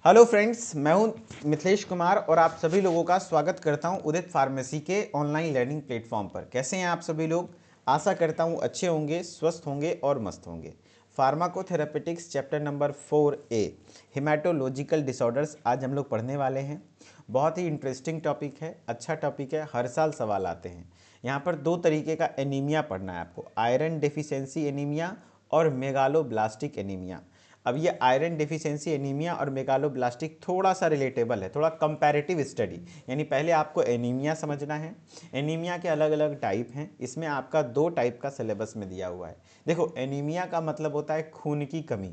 Hello friends, मैं हूं मिथिलेश कुमार और आप सभी लोगों का स्वागत करता हूं उदित फार्मेसी के ऑनलाइन लर्निंग प्लेटफॉर्म पर। कैसे हैं आप सभी लोग? आशा करता हूं अच्छे होंगे, स्वस्थ होंगे और मस्त होंगे। Pharmacotherapeutics chapter number 4A haematological disorders आज हम लोग पढ़ने वाले हैं। बहुत ही इंटरेस्टिंग टॉपिक है, अच्छा टॉपिक है, हर साल सवाल आते हैं। यहाँ पर दो तरीके का एनीमिया पढ़ना है आपको, आयरन डेफिशिएंसी एनीमिया और मेगालोब्लास्टिक एनीमिया। अब ये आयरन डेफिशिएंसी एनीमिया और मेगालोब्लास्टिक थोड़ा सा रिलेटेबल है, थोड़ा कंपैरेटिव स्टडी। यानी पहले आपको एनीमिया समझना है। एनीमिया के अलग अलग टाइप हैं, इसमें आपका दो टाइप का सिलेबस में दिया हुआ है। देखो, एनीमिया का मतलब होता है खून की कमी।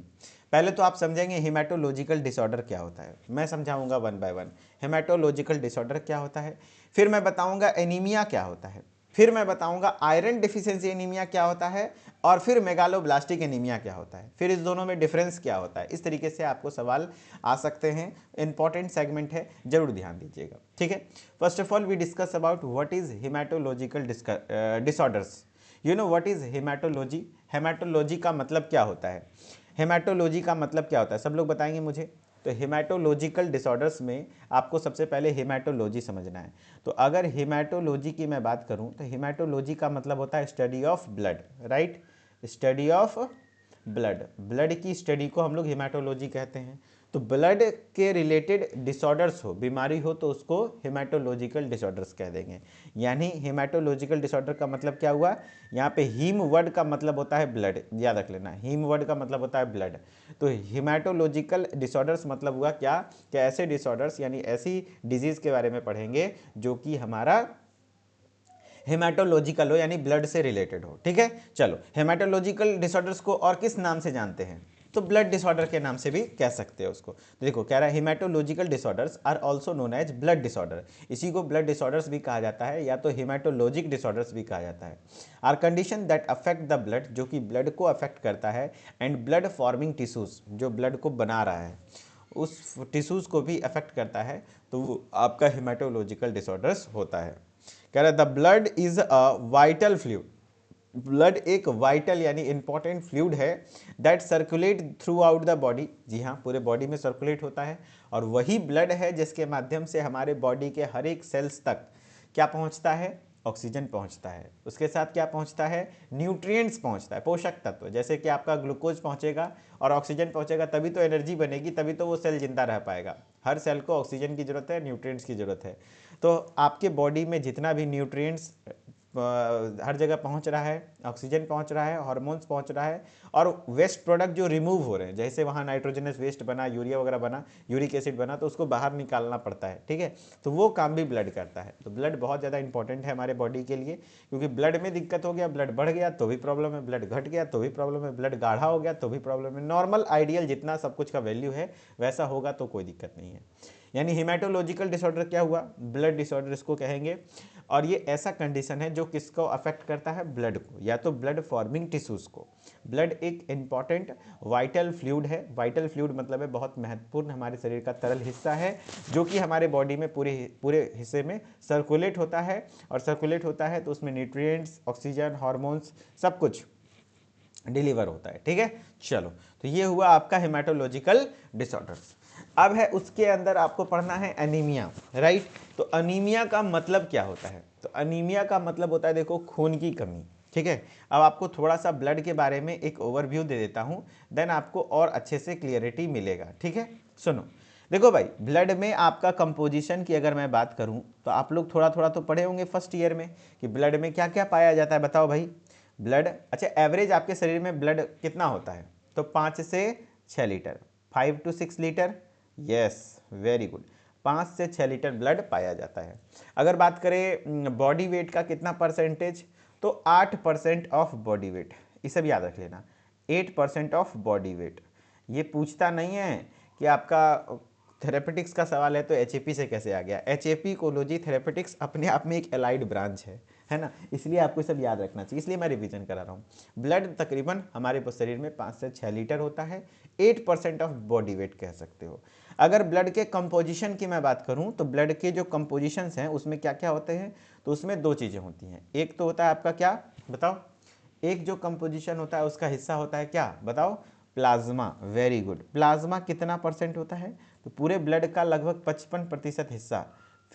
पहले तो आप समझेंगे हेमाटोलॉजिकल डिसऑर्डर क्या होता है, मैं समझाऊंगा one by one. Haematological disorder क्या होता है, फिर मैं बताऊंगा एनीमिया क्या होता है, फिर मैं बताऊंगा आयरन डेफिशिएंसी एनीमिया क्या होता है, और फिर मेगालोब्लास्टिक एनीमिया क्या होता है, फिर इस दोनों में डिफरेंस क्या होता है। इस तरीके से आपको सवाल आ सकते हैं। इंपॉर्टेंट सेगमेंट है, जरूर ध्यान दीजिएगा। ठीक है, first of all we discuss about what is haematological disorders. You know what is haematology? Haematology का मतलब क्या होता है? हेमाटोलॉजी का मतलब क्या होता है, सब लोग बताएंगे मुझे। तो हेमाटोलॉजिकल डिसऑर्डर्स में आपको सबसे पहले हेमाटोलॉजी समझना है। तो अगर हेमाटोलॉजी की मैं बात करूं तो हेमाटोलॉजी का मतलब होता है study of blood, right? Study of blood, blood की स्टडी को हम लोग हेमाटोलॉजी कहते हैं। तो ब्लड के रिलेटेड डिसऑर्डर्स हो, बीमारी हो, तो उसको हेमाटोलॉजिकल डिसऑर्डर्स कह देंगे। यानी हेमाटोलॉजिकल डिसऑर्डर का मतलब क्या हुआ? यहाँ पे हीम वर्ड का मतलब होता है ब्लड, याद रख लेना, हीम वर्ड का मतलब होता है ब्लड। तो हेमाटोलॉजिकल डिसऑर्डर्स मतलब हुआ क्या कि ऐसे डिसऑर्डर्स यानी ऐसी डिजीज के बारे में पढ़ेंगे जो कि हमारा हेमाटोलॉजिकल हो, यानी ब्लड से रिलेटेड हो। ठीक है, चलो, हेमाटोलॉजिकल डिसऑर्डर्स को और किस नाम से जानते हैं? तो ब्लड डिसऑर्डर के नाम से भी कह सकते हैं उसको। तो देखो, कह रहा है haematological disorders are also known as blood disorder. इसी को ब्लड डिसऑर्डर्स भी कहा जाता है, या तो हेमाटोलॉजिक डिसऑर्डर्स भी कहा जाता है। Are condition that affect the blood, जो कि ब्लड को अफेक्ट करता है, एंड ब्लड फॉर्मिंग टिश्यूज, जो ब्लड को बना रहा है उस टिश्यूज को भी अफेक्ट करता है, तो वो आपका हेमाटोलॉजिकल डिसऑर्डर्स होता है। कह रहा है the blood is a vital fluid. Blood एक वाइटल यानी इंपॉर्टेंट फ्लूइड है that circulate throughout the body. जी हाँ, पूरे बॉडी में सर्कुलेट होता है, और वही ब्लड है जिसके माध्यम से हमारे बॉडी के हर एक सेल्स तक क्या पहुंचता है? ऑक्सीजन पहुंचता है। उसके साथ क्या पहुंचता है? न्यूट्रिएंट्स पहुंचता है, पोषक तत्व। जैसे कि आपका ग्लूकोज पहुंचेगा और ऑक्सीजन पहुंचेगा, तभी तो एनर्जी बनेगी, तभी तो वो सेल जिंदा रह पाएगा। हर सेल को ऑक्सीजन की जरूरत है, न्यूट्रिएंट्स की जरूरत है। तो आपके बॉडी में जितना भी न्यूट्रिएंट्स हर जगह पहुंच रहा है, ऑक्सीजन पहुंच रहा है, हार्मोन्स पहुंच रहा है, और वेस्ट प्रोडक्ट जो रिमूव हो रहे हैं, जैसे वहाँ नाइट्रोजनस वेस्ट बना, यूरिया वगैरह बना, यूरिक एसिड बना, तो उसको बाहर निकालना पड़ता है। ठीक है, तो वो काम भी ब्लड करता है। तो ब्लड बहुत ज़्यादा इंपॉर्टेंट है हमारे बॉडी के लिए, क्योंकि ब्लड में दिक्कत हो गया, ब्लड बढ़ गया तो भी प्रॉब्लम है, ब्लड घट गया तो भी प्रॉब्लम है, ब्लड गाढ़ा हो गया तो भी प्रॉब्लम है। नॉर्मल आइडियल जितना सब कुछ का वैल्यू है वैसा होगा तो कोई दिक्कत नहीं है। यानी हेमाटोलॉजिकल डिसऑर्डर क्या हुआ? ब्लड डिसऑर्डर इसको कहेंगे। और ये ऐसा कंडीशन है जो किसको अफेक्ट करता है? ब्लड को, या तो ब्लड फॉर्मिंग टिश्यूज को। ब्लड एक इंपॉर्टेंट वाइटल फ्लूइड है। वाइटल फ्लूइड मतलब है बहुत महत्वपूर्ण हमारे शरीर का तरल हिस्सा है, जो कि हमारे बॉडी में पूरे पूरे हिस्से में सर्कुलेट होता है। और सर्कुलेट होता है तो उसमें न्यूट्रिएंट्स, ऑक्सीजन, हार्मोन्स, सब कुछ डिलीवर होता है। ठीक है, चलो, तो ये हुआ आपका हेमाटोलॉजिकल डिसऑर्डर्स। अब है उसके अंदर आपको पढ़ना है एनीमिया, राइट? तो अनीमिया का मतलब क्या होता है? तो अनीमिया का मतलब होता है, देखो, खून की कमी। ठीक है, अब आपको थोड़ा सा ब्लड के बारे में एक ओवरव्यू दे देता हूं, देन आपको और अच्छे से क्लियरिटी मिलेगा। ठीक है, सुनो, देखो भाई, ब्लड में आपका कंपोजिशन की अगर मैं बात करूं तो आप लोग थोड़ा थोड़ा तो पढ़े होंगे फर्स्ट ईयर में कि ब्लड में क्या क्या पाया जाता है। बताओ भाई, ब्लड, अच्छा, एवरेज आपके शरीर में ब्लड कितना होता है? तो 5 से 6 litre, 5 to 6 litre. Yes, very good, 5 से 6 लीटर ब्लड पाया जाता है। अगर बात करें बॉडी वेट का कितना परसेंटेज, तो 8% ऑफ बॉडी वेट, इसे भी याद रख लेना, 8% ऑफ बॉडी वेट। ये पूछता नहीं है कि आपका थेरेपेटिक्स का सवाल है तो एचएपी से कैसे आ गया। एचएपी कोलोजी थेरेपेटिक्स अपने आप में एक एलाइड ब्रांच है ना, इसलिए आपको सब याद रखना चाहिए, इसलिए मैं रिवीजन करा रहा हूँ। ब्लड तकरीबन हमारे शरीर में 5 से 6 लीटर होता है, 8% ऑफ बॉडी वेट कह सकते हो। अगर ब्लड के कंपोजिशन की मैं बात करूं तो ब्लड के जो कंपोजिशंस हैं उसमें क्या क्या होते हैं? तो उसमें दो चीज़ें होती हैं। एक तो होता है आपका क्या, बताओ? एक जो कंपोजिशन होता है उसका हिस्सा होता है क्या, बताओ? Plasma, very good. प्लाज्मा कितना परसेंट होता है? तो पूरे ब्लड का लगभग 55% हिस्सा,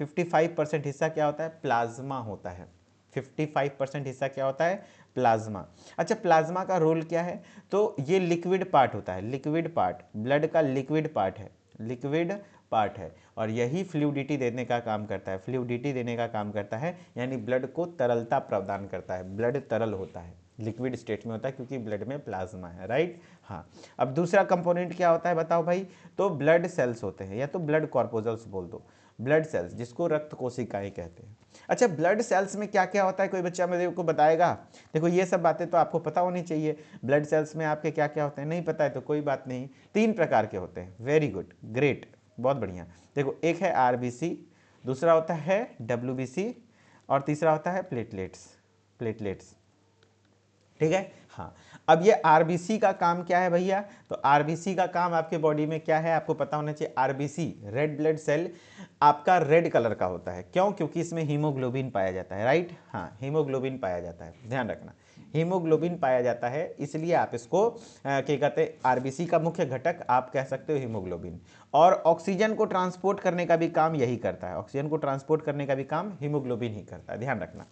55% हिस्सा क्या होता है? प्लाज्मा होता है। 55% हिस्सा क्या होता है? प्लाज्मा। अच्छा, प्लाज्मा का रोल क्या है? तो ये लिक्विड पार्ट होता है, लिक्विड पार्ट, ब्लड का लिक्विड पार्ट है, लिक्विड पार्ट है, और यही फ्लूइडिटी देने का काम करता है, फ्लूइडिटी देने का काम करता है, यानी ब्लड को तरलता प्रदान करता है, ब्लड तरल होता है, लिक्विड स्टेट में होता है क्योंकि ब्लड में प्लाज्मा है, राइट। हाँ, अब दूसरा कंपोनेंट क्या होता है बताओ भाई? तो ब्लड सेल्स होते हैं, या तो ब्लड कॉर्पोजल्स बोल दो, ब्लड सेल्स, जिसको रक्त कोशिकाएं कहते हैं। अच्छा, ब्लड सेल्स में क्या क्या होता है, कोई बच्चा मेरे को बताएगा? देखो ये सब बातें तो आपको पता होनी चाहिए, ब्लड सेल्स में आपके क्या क्या होते हैं, नहीं पता है तो कोई बात नहीं, 3 प्रकार के होते हैं। वेरी गुड, ग्रेट, बहुत बढ़िया। देखो, एक है आरबीसी, दूसरा होता है डब्ल्यूबीसी, और तीसरा होता है प्लेटलेट्स, प्लेटलेट्स, ठीक है। हाँ, अब ये आरबीसी का काम क्या है भैया? तो आरबीसी का काम आपके बॉडी में क्या है आपको पता होना चाहिए। आरबीसी, रेड ब्लड सेल, आपका रेड कलर का होता है। क्यों? क्योंकि इसमें हीमोग्लोबिन पाया जाता है, राइट। हाँ, हीमोग्लोबिन पाया जाता है, ध्यान रखना, हीमोग्लोबिन पाया जाता है, इसलिए आप इसको क्या कहते हैं, आरबीसी का मुख्य घटक आप कह सकते हो हीमोग्लोबिन। और ऑक्सीजन को ट्रांसपोर्ट करने का भी काम यही करता है, ऑक्सीजन को ट्रांसपोर्ट करने का भी काम हीमोग्लोबिन ही करता है, ध्यान रखना।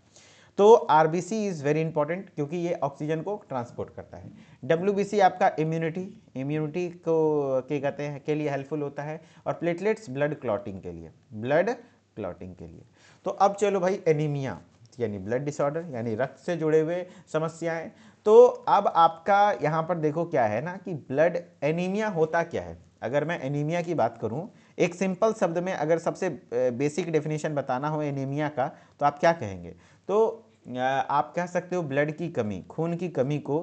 तो आरबीसी इज वेरी इंपॉर्टेंट क्योंकि ये ऑक्सीजन को ट्रांसपोर्ट करता है। डब्ल्यूबीसी आपका इम्यूनिटी, इम्यूनिटी को क्या कहते हैं के लिए हेल्पफुल होता है। और प्लेटलेट्स ब्लड क्लॉटिंग के लिए, ब्लड क्लॉटिंग के लिए। तो अब चलो भाई, एनीमिया यानी ब्लड डिसऑर्डर, यानी रक्त से जुड़े हुए समस्याएं। तो अब आपका यहाँ पर देखो क्या है ना कि ब्लड एनीमिया होता क्या है। अगर मैं एनीमिया की बात करूँ, एक सिंपल शब्द में अगर सबसे बेसिक डेफिनेशन बताना हो एनीमिया का, तो आप क्या कहेंगे? तो आप कह सकते हो ब्लड की कमी, खून की कमी को,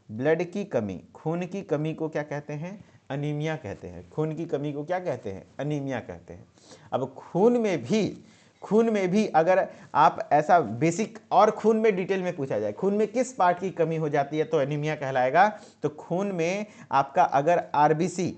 ब्लड की कमी, खून की कमी को क्या कहते हैं? अनीमिया कहते हैं। खून की कमी को क्या कहते हैं? अनीमिया कहते हैं। अब खून में भी अगर आप ऐसा बेसिक, और खून में डिटेल में पूछा जाए खून में किस पार्ट की कमी हो जाती है तो एनीमिया कहलाएगा। तो खून में आपका अगर आरबीसी,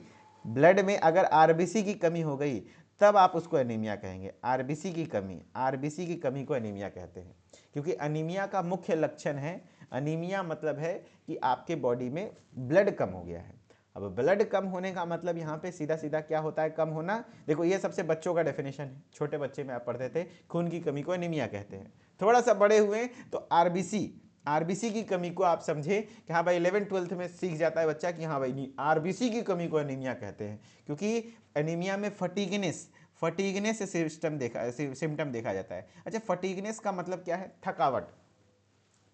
ब्लड में अगर आरबीसी की कमी हो गई तब आप उसको एनीमिया कहेंगे। आरबीसी की कमी, आरबीसी की कमी को एनीमिया कहते हैं, क्योंकि अनीमिया का मुख्य लक्षण है, अनीमिया मतलब है कि आपके बॉडी में ब्लड कम हो गया है। अब ब्लड कम होने का मतलब यहाँ पे सीधा सीधा क्या होता है? कम होना। देखो ये सबसे बच्चों का डेफिनेशन है, छोटे बच्चे में आप पढ़ते थे खून की कमी को एनीमिया कहते हैं। थोड़ा सा बड़े हुए तो आरबीसी, आरबीसी की कमी को आप समझे कि हाँ भाई 11th-12th में सीख जाता है बच्चा कि हाँ भाई नहीं, आरबीसी की कमी को एनीमिया कहते हैं। क्योंकि एनीमिया में फटीगनेस, फटीगनेस सिम्टम देखा जाता है। अच्छा, फटीगनेस का मतलब क्या है? थकावट,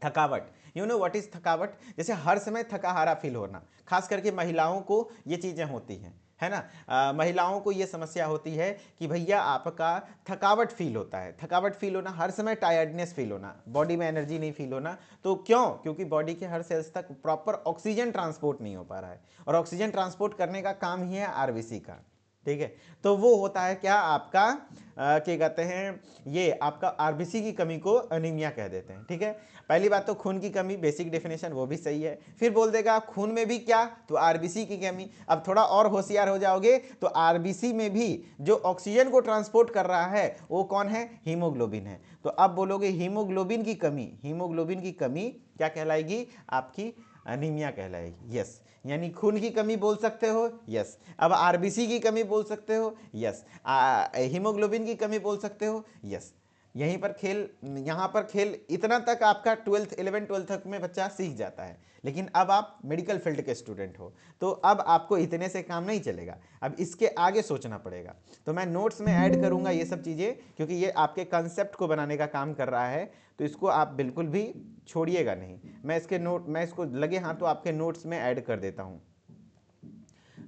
थकावट। यू नो व्हाट इज थकावट? जैसे हर समय थका हारा फील होना, खास करके महिलाओं को ये चीज़ें होती हैं, है ना। महिलाओं को ये समस्या होती है कि भैया आपका थकावट फील होता है, थकावट फील होना, हर समय टायर्डनेस फील होना, बॉडी में एनर्जी नहीं फील होना। तो क्यों? क्योंकि बॉडी के हर सेल्स तक प्रॉपर ऑक्सीजन ट्रांसपोर्ट नहीं हो पा रहा है, और ऑक्सीजन ट्रांसपोर्ट करने का काम ही है आरबीसी का, ठीक है। तो वो होता है क्या आपका क्या कहते हैं, ये आपका आरबीसी की कमी को अनीमिया कह देते हैं, ठीक है। पहली बात तो खून की कमी, बेसिक डेफिनेशन वो भी सही है। फिर बोल देगा खून में भी क्या? तो आरबीसी की कमी। अब थोड़ा और होशियार हो जाओगे तो आरबीसी में भी जो ऑक्सीजन को ट्रांसपोर्ट कर रहा है वो कौन है? हीमोग्लोबिन है। तो अब बोलोगे हीमोग्लोबिन की कमी, हीमोग्लोबिन की कमी क्या कहलाएगी? आपकी अनीमिया कहलाएगी। यस, यानी खून की कमी बोल सकते हो, यस। अब आरबीसी की कमी बोल सकते हो, यस। हीमोग्लोबिन की कमी बोल सकते हो, यस। यहीं पर खेल, यहाँ पर खेल इतना तक आपका 11th-12th तक में बच्चा सीख जाता है। लेकिन अब आप मेडिकल फील्ड के स्टूडेंट हो, तो अब आपको इतने से काम नहीं चलेगा, अब इसके आगे सोचना पड़ेगा। तो मैं नोट्स में ऐड करूंगा ये सब चीज़ें, क्योंकि ये आपके कंसेप्ट को बनाने का काम कर रहा है, तो इसको आप बिल्कुल भी छोड़िएगा नहीं। मैं इसको लगे हाँ तो आपके नोट्स में ऐड कर देता हूँ।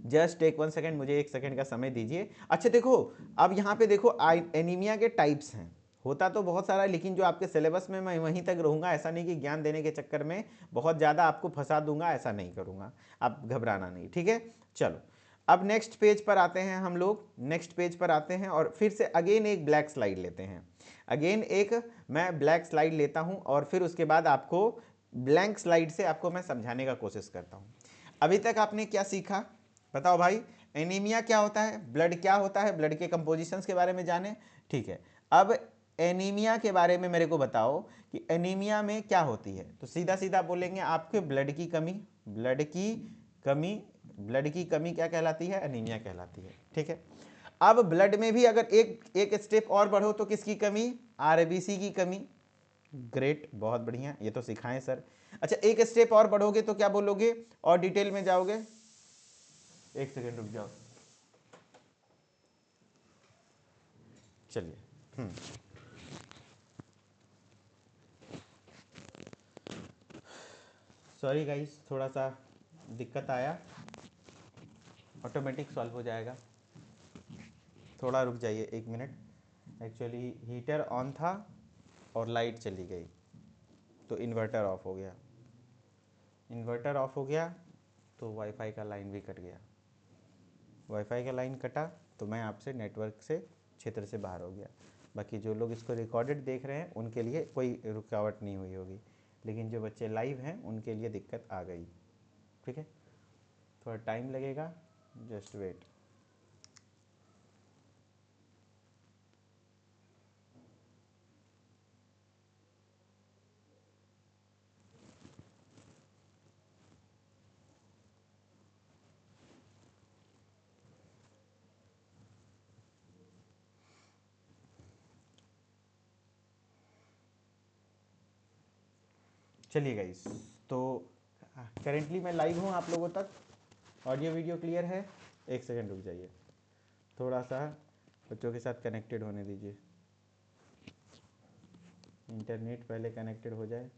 जस्ट टेक 1 सेकेंड, मुझे 1 सेकेंड का समय दीजिए। अच्छा देखो, अब यहाँ पे देखो एनीमिया के टाइप्स हैं, होता तो बहुत सारा है, लेकिन जो आपके सिलेबस में मैं वहीं तक रहूँगा, ऐसा नहीं कि ज्ञान देने के चक्कर में बहुत ज़्यादा आपको फंसा दूंगा, ऐसा नहीं करूँगा, आप घबराना नहीं, ठीक है। चलो, अब नेक्स्ट पेज पर आते हैं हम लोग, नेक्स्ट पेज पर आते हैं और फिर से अगेन एक ब्लैक स्लाइड लेते हैं। अगेन एक मैं ब्लैक स्लाइड लेता हूँ और फिर उसके बाद आपको ब्लैंक स्लाइड से आपको मैं समझाने का कोशिश करता हूँ। अभी तक आपने क्या सीखा बताओ भाई? एनीमिया क्या होता है, ब्लड क्या होता है, ब्लड के कंपोजिशंस के बारे में जाने, ठीक है। अब एनीमिया के बारे में मेरे को बताओ कि एनीमिया में क्या होती है। तो सीधा सीधा बोलेंगे आपके ब्लड की कमी, ब्लड की कमी ब्लड की कमी क्या कहलाती है? एनीमिया कहलाती है। ठीक है, अब ब्लड में भी अगर एक स्टेप और बढ़ो तो किसकी कमी? आरबीसी की कमी। ग्रेट, बहुत बढ़िया, ये तो सिखाएं सर। अच्छा, एक स्टेप और बढ़ोगे तो क्या बोलोगे और डिटेल में जाओगे? एक सेकेंड रुक जाओ, चलिए। सॉरी गाइस, थोड़ा सा दिक्कत आया, ऑटोमेटिक सॉल्व हो जाएगा। थोड़ा रुक जाइए 1 मिनट। एक्चुअली हीटर ऑन था और लाइट चली गई तो इन्वर्टर ऑफ हो गया। इन्वर्टर ऑफ हो गया तो वाईफाई का लाइन भी कट गया। वाईफाई का लाइन कटा तो मैं आपसे नेटवर्क से क्षेत्र से बाहर हो गया। बाकी जो लोग इसको रिकॉर्डेड देख रहे हैं उनके लिए कोई रुकावट नहीं हुई होगी, लेकिन जो बच्चे लाइव हैं उनके लिए दिक्कत आ गई। ठीक है, थोड़ा टाइम लगेगा, जस्ट वेट। चलिए गाइस, तो करेंटली मैं लाइव हूँ आप लोगों तक, ऑडियो वीडियो क्लियर है? एक सेकेंड रुक जाइए, थोड़ा सा बच्चों के साथ कनेक्टेड होने दीजिए, इंटरनेट पहले कनेक्टेड हो जाए।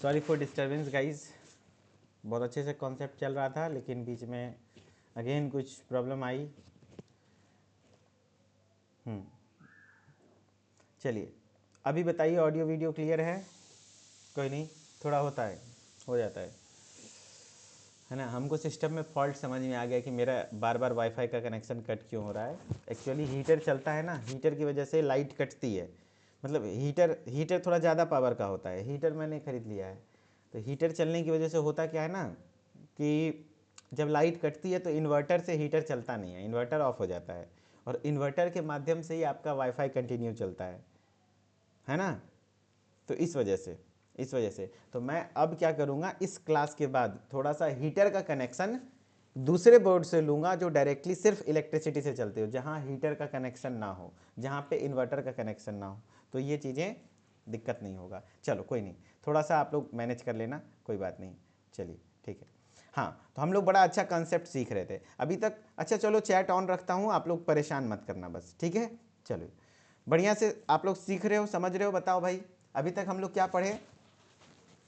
सॉरी फॉर डिस्टर्बेंस गाइज, बहुत अच्छे से कॉन्सेप्ट चल रहा था लेकिन बीच में अगेन कुछ प्रॉब्लम आई। चलिए, अभी बताइए ऑडियो वीडियो क्लियर है? कोई नहीं, थोड़ा होता है, हो जाता है ना। हमको सिस्टम में फॉल्ट समझ में आ गया कि मेरा बार बार वाईफाई का कनेक्शन कट क्यों हो रहा है। एक्चुअली हीटर चलता है ना, हीटर की वजह से लाइट कटती है। मतलब हीटर थोड़ा ज़्यादा पावर का होता है। हीटर मैंने खरीद लिया है, तो हीटर चलने की वजह से होता क्या है ना कि जब लाइट कटती है तो इन्वर्टर से हीटर चलता नहीं है, इन्वर्टर ऑफ हो जाता है और इन्वर्टर के माध्यम से ही आपका वाईफाई कंटिन्यू चलता है ना। तो इस वजह से तो मैं अब क्या करूँगा, इस क्लास के बाद थोड़ा सा हीटर का कनेक्शन दूसरे बोर्ड से लूँगा जो डायरेक्टली सिर्फ इलेक्ट्रिसिटी से चलते हो, जहाँ हीटर का कनेक्शन ना हो, जहाँ पे इन्वर्टर का कनेक्शन ना हो, तो ये चीज़ें दिक्कत नहीं होगा। चलो कोई नहीं, थोड़ा सा आप लोग मैनेज कर लेना, कोई बात नहीं। चलिए ठीक है। हाँ, तो हम लोग बड़ा अच्छा कंसेप्ट सीख रहे थे अभी तक। अच्छा चलो, चैट ऑन रखता हूँ, आप लोग परेशान मत करना बस, ठीक है। चलो, बढ़िया से आप लोग सीख रहे हो, समझ रहे हो? बताओ भाई, अभी तक हम लोग क्या पढ़े?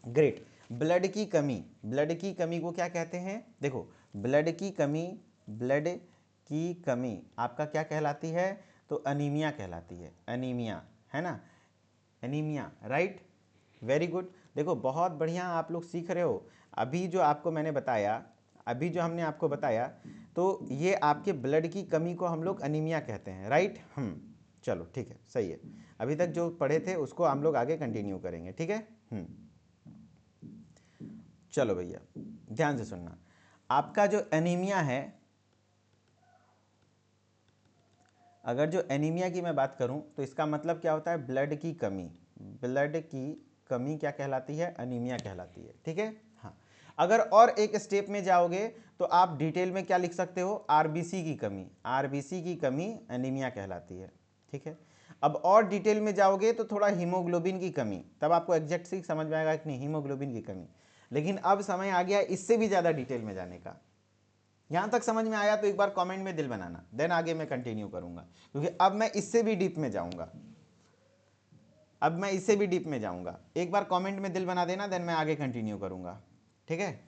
ग्रेट। ब्लड की कमी, ब्लड की कमी को क्या कहते हैं? देखो, ब्लड की कमी आपका क्या कहलाती है? तो अनीमिया कहलाती है, अनीमिया, है ना, एनीमिया, राइट। Very good. देखो बहुत बढ़िया आप लोग सीख रहे हो। अभी जो आपको मैंने बताया, अभी जो हमने आपको बताया, तो ये आपके ब्लड की कमी को हम लोग अनीमिया कहते हैं, राइट। चलो ठीक है, सही है। अभी तक जो पढ़े थे उसको हम लोग आगे कंटिन्यू करेंगे, ठीक है। चलो भैया, ध्यान से सुनना। आपका जो एनीमिया है, अगर जो एनीमिया की मैं बात करूं तो इसका मतलब क्या होता है? ब्लड की कमी। ब्लड की कमी क्या कहलाती है? अनीमिया कहलाती है, ठीक है। हाँ, अगर और एक स्टेप में जाओगे तो आप डिटेल में क्या लिख सकते हो? आरबीसी की कमी। आरबीसी की कमी एनीमिया कहलाती है, ठीक है। अब और डिटेल में जाओगे तो थोड़ा हीमोग्लोबिन की कमी, तब आपको एग्जैक्ट समझ में आएगा कि नहीं, हीमोग्लोबिन की कमी। लेकिन अब समय आ गया इससे भी ज़्यादा डिटेल में जाने का, यहां तक समझ में आया तो एक बार कमेंट में दिल बनाना, देन आगे मैं कंटिन्यू करूंगा, क्योंकि अब मैं इससे भी डीप में जाऊंगा, अब मैं इससे भी डीप में जाऊंगा। एक बार कमेंट में दिल बना देना, देन मैं आगे कंटिन्यू करूंगा, ठीक है।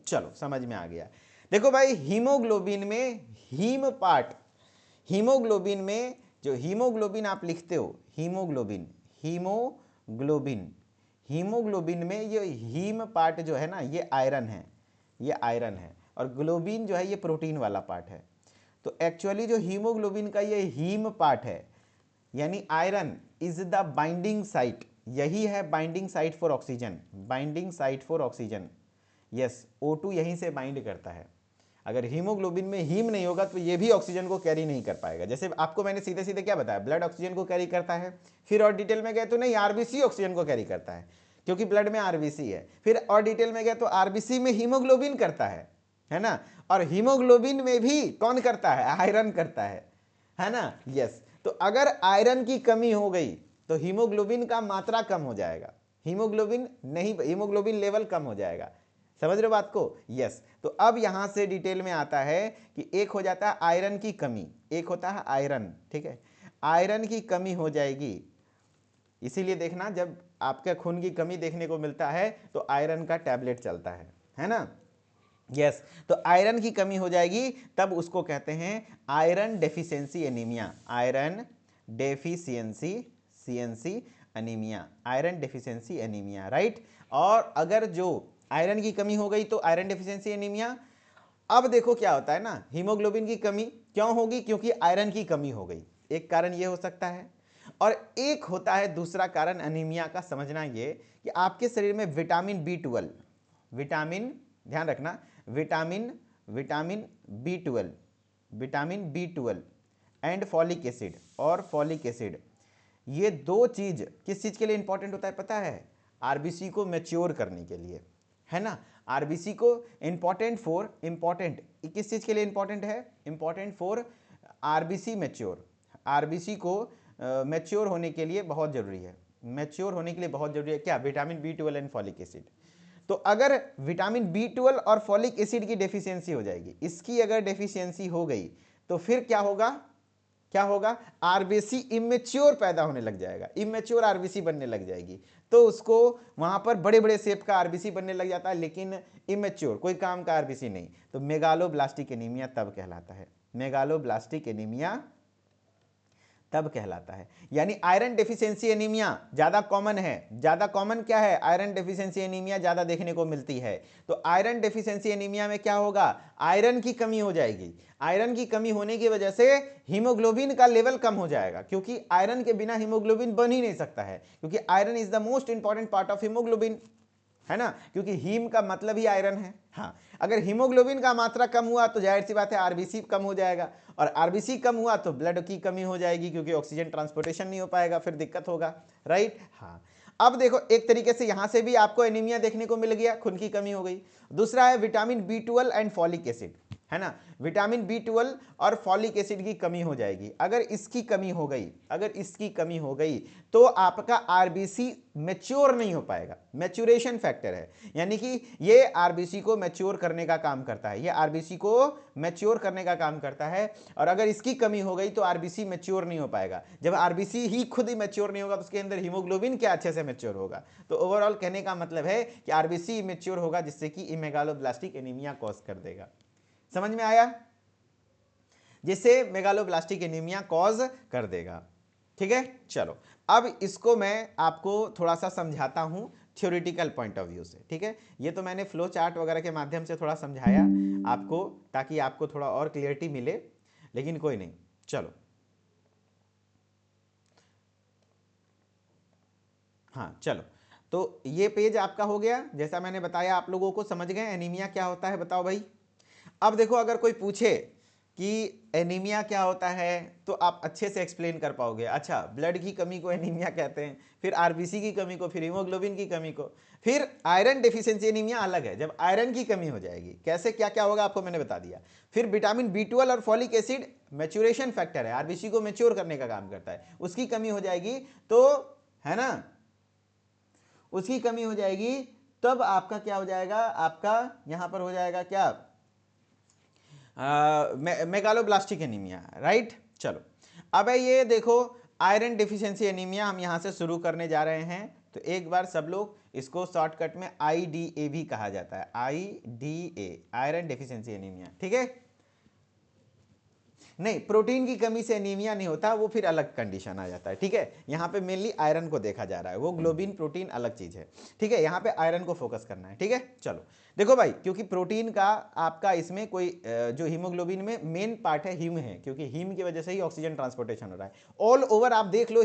चलो समझ में आ गया। देखो भाई, हीमोग्लोबिन में हीम पार्ट, हीमोग्लोबिन में जो हीमोग्लोबिन आप लिखते हो, हीमोग्लोबिन, हीमोग्लोबिन, हीमोग्लोबिन में ये हीम पार्ट जो है ना, ये आयरन है, ये आयरन है, और ग्लोबिन जो है ये प्रोटीन वाला पार्ट है। तो एक्चुअली जो हीमोग्लोबिन का ये हीम पार्ट है, यानी iron is the binding site, यही है binding site for oxygen, binding site for oxygen. Yes, O2 यहीं से बाइंड करता है। अगर हीमोग्लोबिन में हीम नहीं होगा तो ये भी ऑक्सीजन को कैरी नहीं कर पाएगा। जैसे आपको मैंने सीधे सीधे क्या बताया, ब्लड ऑक्सीजन को कैरी करता है, फिर और डिटेल में गए तो नहीं, आरबीसी ऑक्सीजन को कैरी करता है, क्योंकि ब्लड में आरबीसी है। फिर और डिटेल में गए तो आरबीसी में हीमोग्लोबिन करता है ना, और हीमोग्लोबिन में भी कौन करता है, आयरन करता है ना। यस, तो अगर आयरन की कमी हो गई तो हीमोग्लोबिन का मात्रा कम हो जाएगा, हीमोग्लोबिन नहीं, हीमोग्लोबिन लेवल कम हो जाएगा। समझ रहे हो बात को? यस। तो अब यहां से डिटेल में आता है कि एक हो जाता है आयरन की कमी, एक होता है आयरन, ठीक है, आयरन की कमी हो जाएगी। इसीलिए देखना, जब आपके खून की कमी देखने को मिलता है तो आयरन का टैबलेट चलता है ना। यस, तो आयरन की कमी हो जाएगी, तब उसको कहते हैं iron deficiency anaemia, iron deficiency, CNC anaemia, iron deficiency anaemia, right. और अगर जो आयरन की कमी हो गई तो आयरन डेफिशिएंसी एनीमिया। अब देखो क्या होता है ना, हीमोग्लोबिन की कमी क्यों होगी, क्योंकि आयरन की कमी हो गई, एक कारण ये हो सकता है। और एक होता है दूसरा कारण अनीमिया का, समझना ये कि आपके शरीर में विटामिन B12, विटामिन, ध्यान रखना, vitamin vitamin B12, vitamin B12 and folic acid, और फॉलिक एसिड, ये दो चीज किस चीज के लिए इंपॉर्टेंट होता है पता है, आरबीसी को मैच्योर करने के लिए, है ना। आरबीसी को इंपॉर्टेंट फॉर, इंपॉर्टेंट किस चीज के लिए इंपॉर्टेंट है, important for RBC mature, RBC को मैच्योर होने के लिए बहुत जरूरी है, मैच्योर होने के लिए बहुत जरूरी है क्या, vitamin B12 and folic acid. तो अगर विटामिन B12 और फॉलिक एसिड की डेफिशिएंसी हो जाएगी, इसकी अगर डेफिशिएंसी हो गई तो फिर क्या होगा, क्या होगा, आरबीसी इमेच्योर पैदा होने लग जाएगा, इमेच्योर आरबीसी बनने लग जाएगी। तो उसको वहां पर बड़े बड़े शेप का आरबीसी बनने लग जाता है, लेकिन इमेच्योर, कोई काम का आरबीसी नहीं। तो मेगालोब्लास्टिक एनीमिया तब कहलाता है, मेगालोब्लास्टिक एनीमिया तब कहलाता है। यानी आयरन डेफिशिएंसी एनीमिया ज्यादा कॉमन है, ज्यादा कॉमन क्या है, आयरन डेफिशिएंसी एनीमिया ज्यादा देखने को मिलती है। तो आयरन डेफिशिएंसी एनीमिया में क्या होगा, आयरन की कमी हो जाएगी, आयरन की कमी होने की वजह से हीमोग्लोबिन का लेवल कम हो जाएगा, क्योंकि आयरन के बिना हीमोग्लोबिन बन ही नहीं सकता है, क्योंकि iron is the most important part of haemoglobin, है ना, क्योंकि हीम का मतलब ही आयरन है। हाँ, अगर हीमोग्लोबिन का मात्रा कम हुआ तो जाहिर सी बात है आरबीसी कम हो जाएगा, और आरबीसी कम हुआ तो ब्लड की कमी हो जाएगी, क्योंकि ऑक्सीजन ट्रांसपोर्टेशन नहीं हो पाएगा, फिर दिक्कत होगा, राइट। हाँ, अब देखो एक तरीके से यहां से भी आपको एनीमिया देखने को मिल गया, खून की कमी हो गई। दूसरा है vitamin B12 and folic acid, है ना, विटामिन B12 और फॉलिक एसिड की कमी हो जाएगी। अगर इसकी कमी हो गई, अगर इसकी कमी हो गई तो आपका आरबीसी मैच्योर नहीं हो पाएगा, मैच्योरेशन फैक्टर है, यानी कि ये आरबीसी को मैच्योर करने का काम करता है, ये आरबीसी को मैच्योर करने का काम करता है। और अगर इसकी कमी हो गई तो आरबीसी मैच्योर नहीं हो पाएगा। जब आरबीसी ही खुद ही मैच्योर नहीं होगा तो उसके अंदर हीमोग्लोबिन क्या अच्छे से मैच्योर होगा। तो ओवरऑल कहने का मतलब है कि आरबीसी मैच्योर होगा, जिससे कि इमेगालोब्लास्टिक एनीमिया कॉज कर देगा। समझ में आया, जिसे मेगालोब्लास्टिक एनीमिया कॉज कर देगा, ठीक है। चलो अब इसको मैं आपको थोड़ा सा समझाता हूं थ्योरेटिकल पॉइंट ऑफ व्यू से, ठीक है। ये तो मैंने फ्लो चार्ट वगैरह के माध्यम से थोड़ा समझाया आपको, ताकि आपको थोड़ा और क्लियरिटी मिले, लेकिन कोई नहीं, चलो। हाँ चलो, तो ये पेज आपका हो गया, जैसा मैंने बताया आप लोगों को, समझ गए एनीमिया क्या होता है, बताओ भाई। अब देखो, अगर कोई पूछे कि एनीमिया क्या होता है तो आप अच्छे से एक्सप्लेन कर पाओगे। अच्छा, ब्लड की कमी को एनीमिया कहते हैं, फिर आरबीसी की कमी को, फिर हीमोग्लोबिन की कमी को, फिर आयरन डेफिशिएंसी एनीमिया अलग है, जब आयरन की कमी हो जाएगी कैसे क्या क्या होगा आपको मैंने बता दिया। फिर विटामिन B12 और फॉलिक एसिड मैच्योरेशन फैक्टर है, आरबीसी को मैच्योर करने का काम करता है, उसकी कमी हो जाएगी तो, है ना, उसकी कमी हो जाएगी, तब आपका क्या हो जाएगा, आपका यहां पर हो जाएगा क्या, मेगालोब्लास्टिक एनीमिया, राइट। चलो अब है ये देखो आयरन डिफिशियंसी एनीमिया हम यहाँ से शुरू करने जा रहे हैं। तो एक बार सब लोग इसको शॉर्टकट में IDA भी कहा जाता है, IDA आयरन डिफिशियंसी एनीमिया, ठीक है। नहीं, प्रोटीन की कमी से एनीमिया नहीं होता, वो फिर अलग कंडीशन आ जाता है, ठीक है। यहाँ पे मेनली आयरन को देखा जा रहा है, वो ग्लोबिन प्रोटीन अलग चीज है, ठीक है। यहाँ पे आयरन को फोकस करना है, ठीक है। चलो देखो भाई, क्योंकि प्रोटीन का आपका इसमें कोई जो हीमोग्लोबिन में मेन पार्ट है हीम है, क्योंकि हीम की वजह से ही ऑक्सीजन ट्रांसपोर्टेशन हो रहा है ऑल ओवर। आप देख लो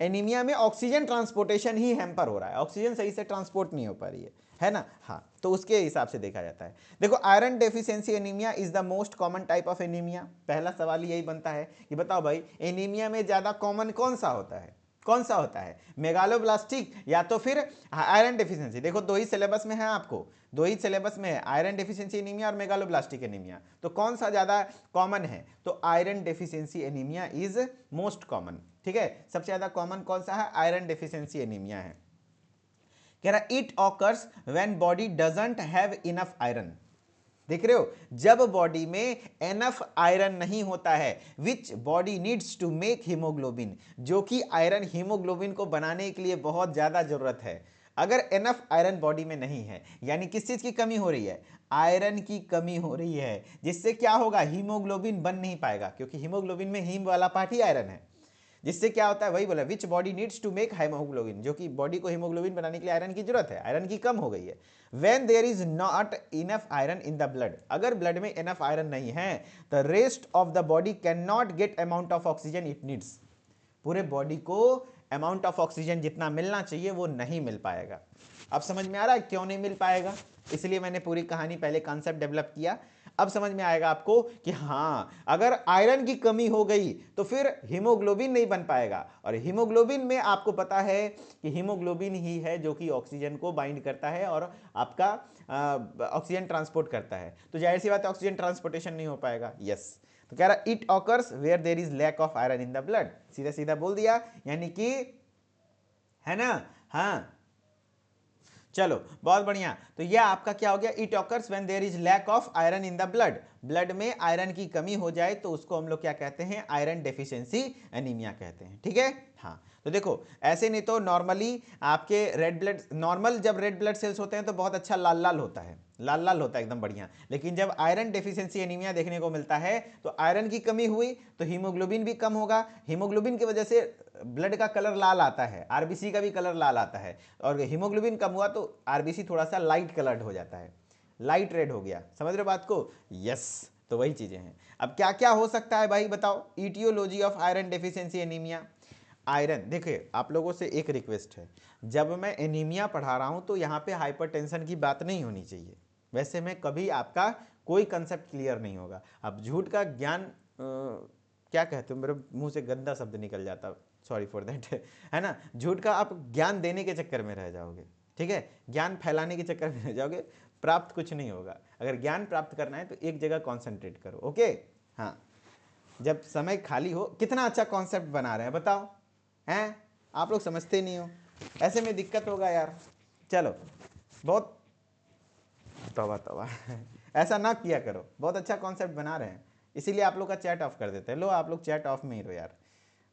एनीमिया में ऑक्सीजन ट्रांसपोर्टेशन ही हैम्पर हो रहा है, ऑक्सीजन सही से ट्रांसपोर्ट नहीं हो पा रही है ना। हाँ, तो उसके हिसाब से देखा जाता है। देखो iron deficiency anaemia is the most common type of anaemia. पहला सवाल यही बनता है कि बताओ भाई एनीमिया में ज्यादा कॉमन कौन सा होता है, कौन सा होता है, मेगालोब्लास्टिक या तो फिर आयरन डेफिशिएंसी। देखो दो ही सिलेबस में है, आपको दो ही सिलेबस में है, आयरन डेफिशिएंसी एनीमिया और मेगालोब्लास्टिक एनीमिया। तो कौन सा ज्यादा कॉमन है, तो iron deficiency anaemia is most common, ठीक है। सबसे ज्यादा कॉमन कौन सा है, आयरन डेफिशिएंसी एनीमिया है। कह रहा it occurs when body doesn't have enough iron. देख रहे हो, जब बॉडी में एनफ आयरन नहीं होता है, which body needs to make haemoglobin, जो कि आयरन हीमोग्लोबिन को बनाने के लिए बहुत ज्यादा जरूरत है। अगर एनफ आयरन बॉडी में नहीं है, यानी किस चीज की कमी हो रही है, आयरन की कमी हो रही है, जिससे क्या होगा, हीमोग्लोबिन बन नहीं पाएगा, क्योंकि हीमोग्लोबिन में हीम वाला पार्ट ही आयरन है। जिससे क्या होता है, वही बोला, which body needs to make haemoglobin, जो कि बॉडी को हीमोग्लोबिन बनाने के लिए आयरन की जरूरत है, आयरन की कम हो गई है। When there is not enough iron in the blood, अगर ब्लड में इनफ आयरन नहीं है, the rest of the body can not get amount of oxygen it needs, पूरे बॉडी को अमाउंट ऑफ ऑक्सीजन जितना मिलना चाहिए वो नहीं मिल पाएगा। अब समझ में आ रहा है क्यों नहीं मिल पाएगा, इसलिए मैंने पूरी कहानी पहले कॉन्सेप्ट डेवलप किया। अब समझ में आएगा आपको कि हाँ, अगर आयरन की कमी हो गई तो फिर हीमोग्लोबिन नहीं बन पाएगा, और हीमोग्लोबिन में आपको पता है कि हीमोग्लोबिन ही है जो कि ऑक्सीजन को बाइंड करता है और आपका ऑक्सीजन ट्रांसपोर्ट करता है। तो जाहिर सी बात है ऑक्सीजन ट्रांसपोर्टेशन नहीं हो पाएगा। यस, तो कह रहा it occurs where there is lack of iron in the blood, सीधा सीधा बोल दिया, यानी कि है ना। हाँ चलो बहुत बढ़िया, तो यह आपका क्या हो गया, it occurs when there is lack of iron in the blood, blood में आयरन की कमी हो जाए तो उसको हम लोग क्या कहते हैं, आयरन डेफिशिएंसी एनीमिया कहते हैं, ठीक है। हाँ, तो देखो ऐसे नहीं तो नॉर्मली आपके रेड ब्लड, नॉर्मल जब रेड ब्लड सेल्स होते हैं तो बहुत अच्छा लाल लाल होता है, लाल लाल होता है एकदम बढ़िया। लेकिन जब आयरन डेफिशिएंसी एनीमिया देखने को मिलता है तो आयरन की कमी हुई तो हीमोग्लोबिन भी कम होगा, हीमोग्लोबिन की वजह से ब्लड का कलर लाल आता है, आरबीसी का भी कलर लाल आता है, और हीमोग्लोबिन कम हुआ तो आरबीसी थोड़ा सा लाइट कलर्ड हो जाता है, लाइट रेड हो गया। समझ रहे बात को, यस। तो वही चीजें हैं। अब क्या क्या हो सकता है भाई बताओ, aetiology of iron deficiency anaemia. Iron, देखिए आप लोगों से एक रिक्वेस्ट है, जब मैं एनीमिया पढ़ा रहा हूं तो यहाँ पे हाइपरटेंशन की बात नहीं होनी चाहिए, वैसे में कभी आपका कोई कंसेप्ट क्लियर नहीं होगा। अब झूठ का ज्ञान क्या कहते हो, मेरे मुंह से गंदा शब्द निकल जाता, सॉरी फॉर दैट, है ना। झूठ का आप ज्ञान देने के चक्कर में रह जाओगे, ठीक है, ज्ञान फैलाने के चक्कर में रह जाओगे, प्राप्त कुछ नहीं होगा। अगर ज्ञान प्राप्त करना है तो एक जगह कॉन्सेंट्रेट करो, ओके। हाँ, जब समय खाली हो, कितना अच्छा कॉन्सेप्ट बना रहे हैं बताओ, हैं आप लोग समझते नहीं हो, ऐसे में दिक्कत होगा यार। चलो बहुत तौबा तौबा ऐसा ना किया करो, बहुत अच्छा कॉन्सेप्ट बना रहे हैं, इसीलिए आप लोग का चैट ऑफ कर देते हैं। लो आप लोग चैट ऑफ में ही रहो यार,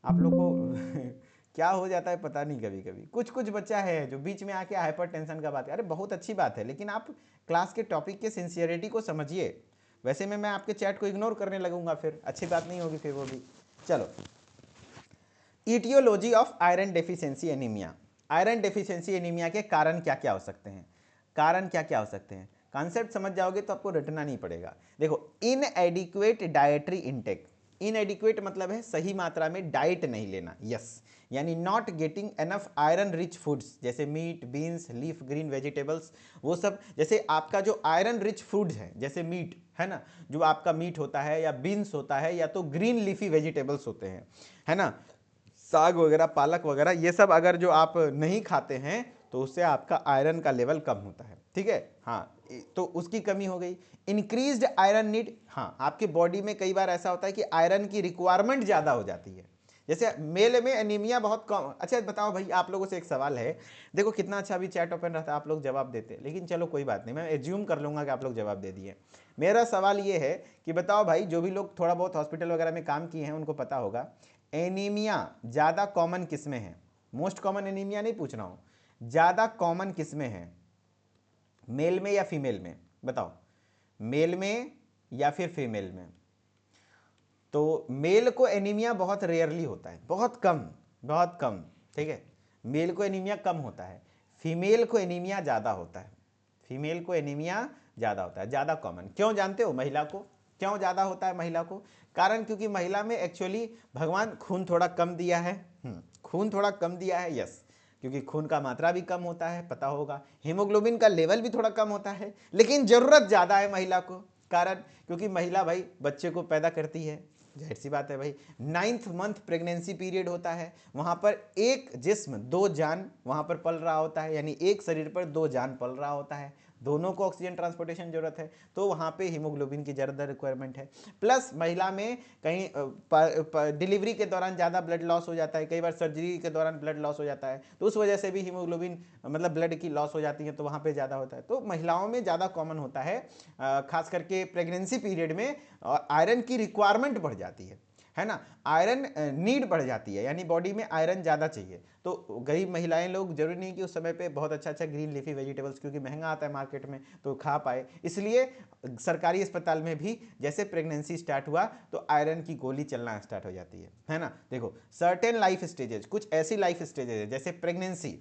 आप लोग को क्या हो जाता है पता नहीं, कभी कभी कुछ कुछ बच्चा है जो बीच में आके हाइपर टेंशन का बात है। अरे बहुत अच्छी बात है, लेकिन आप क्लास के टॉपिक के सिंसियरिटी को समझिए। वैसे में मैं आपके चैट को इग्नोर करने लगूंगा, फिर अच्छी बात नहीं होगी फिर वो भी। चलो, aetiology of iron deficiency anaemia. Iron deficiency anaemia के कारण क्या क्या हो सकते हैं, कारण क्या क्या हो सकते हैं, कॉन्सेप्ट समझ जाओगे तो आपको रटना नहीं पड़ेगा। देखो, इनएडिक्वेट डाइटरी इंटेक, इनएडिक्वेट मतलब है सही मात्रा में डाइट नहीं लेना, यस, यानी not getting enough iron rich foods, जैसे meat, beans, leaf green vegetables, वो सब। जैसे आपका जो आयरन रिच फूड्स है, जैसे मीट है ना, जो आपका मीट होता है या बीन्स होता है या तो ग्रीन लीफी वेजिटेबल्स होते हैं, है ना, साग वगैरह, पालक वगैरह, ये सब अगर जो आप नहीं खाते हैं तो उससे आपका आयरन का लेवल कम होता है, ठीक है। हाँ, तो उसकी कमी हो गई। इंक्रीज्ड आयरन नीड, हाँ आपके बॉडी में कई बार ऐसा होता है कि आयरन की रिक्वायरमेंट ज़्यादा हो जाती है, जैसे मेल में एनीमिया बहुत कम। अच्छा बताओ भाई, आप लोगों से एक सवाल है, देखो कितना अच्छा अभी चैट ओपन रहता, आप लोग जवाब देते, लेकिन चलो कोई बात नहीं, मैं एज्यूम कर लूंगा कि आप लोग जवाब दे दिए। मेरा सवाल ये है कि बताओ भाई, जो भी लोग थोड़ा बहुत हॉस्पिटल वगैरह में काम किए हैं उनको पता होगा, एनीमिया ज़्यादा कॉमन किस में है? मोस्ट कॉमन एनीमिया नहीं पूछ रहा हूँ, ज़्यादा कॉमन किस में है, मेल में या फीमेल में? बताओ, मेल में या फिर फीमेल में? तो मेल को एनीमिया बहुत रेयरली होता है, बहुत कम, बहुत कम, ठीक है, मेल को एनीमिया कम होता है, फीमेल को एनीमिया ज़्यादा होता है, फीमेल को एनीमिया ज़्यादा होता है, ज़्यादा कॉमन। क्यों जानते हो महिला को क्यों ज़्यादा होता है महिला को? कारण क्योंकि महिला में एक्चुअली भगवान खून थोड़ा कम दिया है, खून थोड़ा कम दिया है, यस, क्योंकि खून का मात्रा भी कम होता है, पता होगा, हीमोग्लोबिन का लेवल भी थोड़ा कम होता है, लेकिन ज़रूरत ज़्यादा है महिला को। कारण क्योंकि महिला भाई बच्चे को पैदा करती है, जाहिर सी बात है भाई, 9th मंथ प्रेगनेंसी पीरियड होता है, वहां पर एक जिस्म दो जान वहां पर पल रहा होता है, यानी एक शरीर पर दो जान पल रहा होता है, दोनों को ऑक्सीजन ट्रांसपोर्टेशन जरूरत है, तो वहां पे हीमोग्लोबिन की ज़्यादा रिक्वायरमेंट है। प्लस महिला में कहीं डिलीवरी के दौरान ज़्यादा ब्लड लॉस हो जाता है, कई बार सर्जरी के दौरान ब्लड लॉस हो जाता है, तो उस वजह से भी हीमोग्लोबिन मतलब ब्लड की लॉस हो जाती है, तो वहाँ पे ज़्यादा होता है। तो महिलाओं में ज़्यादा कॉमन होता है, खास करके प्रेगनेंसी पीरियड में आयरन की रिक्वायरमेंट बढ़ जाती है ना, आयरन नीड बढ़ जाती है, यानी बॉडी में आयरन ज़्यादा चाहिए। तो गरीब महिलाएं लोग, जरूरी नहीं कि उस समय पे बहुत अच्छा अच्छा ग्रीन लीफी वेजिटेबल्स, क्योंकि महंगा आता है मार्केट में, तो खा पाए, इसलिए सरकारी अस्पताल में भी जैसे प्रेगनेंसी स्टार्ट हुआ तो आयरन की गोली चलना स्टार्ट हो जाती है ना। देखो सर्टेन लाइफ स्टेजेस, कुछ ऐसी लाइफ स्टेजेस है जैसे प्रेगनेंसी,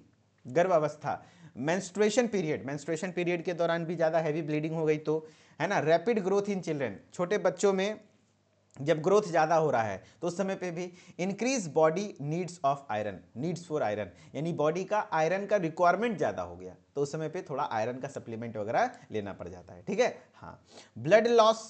गर्भावस्था, मेंस्ट्रुएशन पीरियड के दौरान भी ज़्यादा हैवी ब्लीडिंग हो गई तो, है ना, रैपिड ग्रोथ इन चिल्ड्रन, छोटे बच्चों में जब ग्रोथ ज़्यादा हो रहा है तो उस समय पे भी increase body needs of iron, needs for iron, यानी बॉडी का आयरन का रिक्वायरमेंट ज़्यादा हो गया, तो उस समय पे थोड़ा आयरन का सप्लीमेंट वगैरह लेना पड़ जाता है, ठीक है। हाँ, ब्लड लॉस,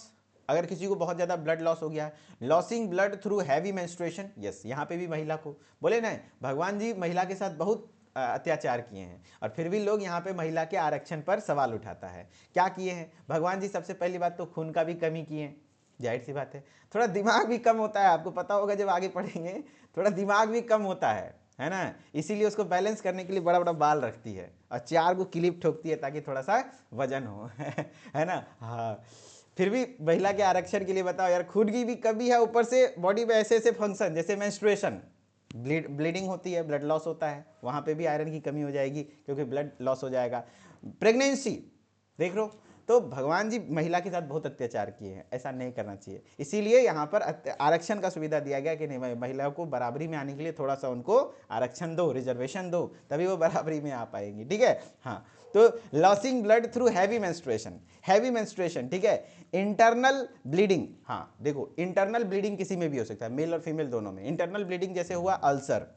अगर किसी को बहुत ज़्यादा ब्लड लॉस हो गया है, losing blood through heavy menstruation, yes, यहाँ पे भी महिला को, बोले ना भगवान जी महिला के साथ बहुत अत्याचार किए हैं, और फिर भी लोग यहाँ पे महिला के आरक्षण पर सवाल उठाता है। क्या किए हैं भगवान जी? सबसे पहली बात तो खून का भी कमी किए हैं, जाहिर सी बात है, थोड़ा दिमाग भी कम होता है, आपको पता होगा जब आगे पढ़ेंगे, थोड़ा दिमाग भी कम होता है ना, इसीलिए उसको बैलेंस करने के लिए बड़ा बड़ा बाल रखती है और 4 को क्लिप ठोकती है ताकि थोड़ा सा वजन हो है ना। हाँ, फिर भी महिला के आरक्षण के लिए बताओ यार, खून की भी कमी है, ऊपर से बॉडी में ऐसे ऐसे फंक्शन जैसे मेंस्ट्रुएशन, ब्लीडिंग होती है, ब्लड लॉस होता है, वहाँ पे भी आयरन की कमी हो जाएगी क्योंकि ब्लड लॉस हो जाएगा। प्रेगनेंसी देख लो, तो भगवान जी महिला के साथ बहुत अत्याचार किए हैं, ऐसा नहीं करना चाहिए, इसीलिए यहाँ पर आरक्षण का सुविधा दिया गया कि नहीं, महिलाओं को बराबरी में आने के लिए थोड़ा सा उनको आरक्षण दो, रिजर्वेशन दो, तभी वो बराबरी में आ पाएंगी, ठीक है। हाँ, तो losing blood through heavy menstruation, ठीक है। इंटरनल ब्लीडिंग, हाँ देखो इंटरनल ब्लीडिंग किसी में भी हो सकता है, मेल और फीमेल दोनों में। इंटरनल ब्लीडिंग जैसे हुआ अल्सर,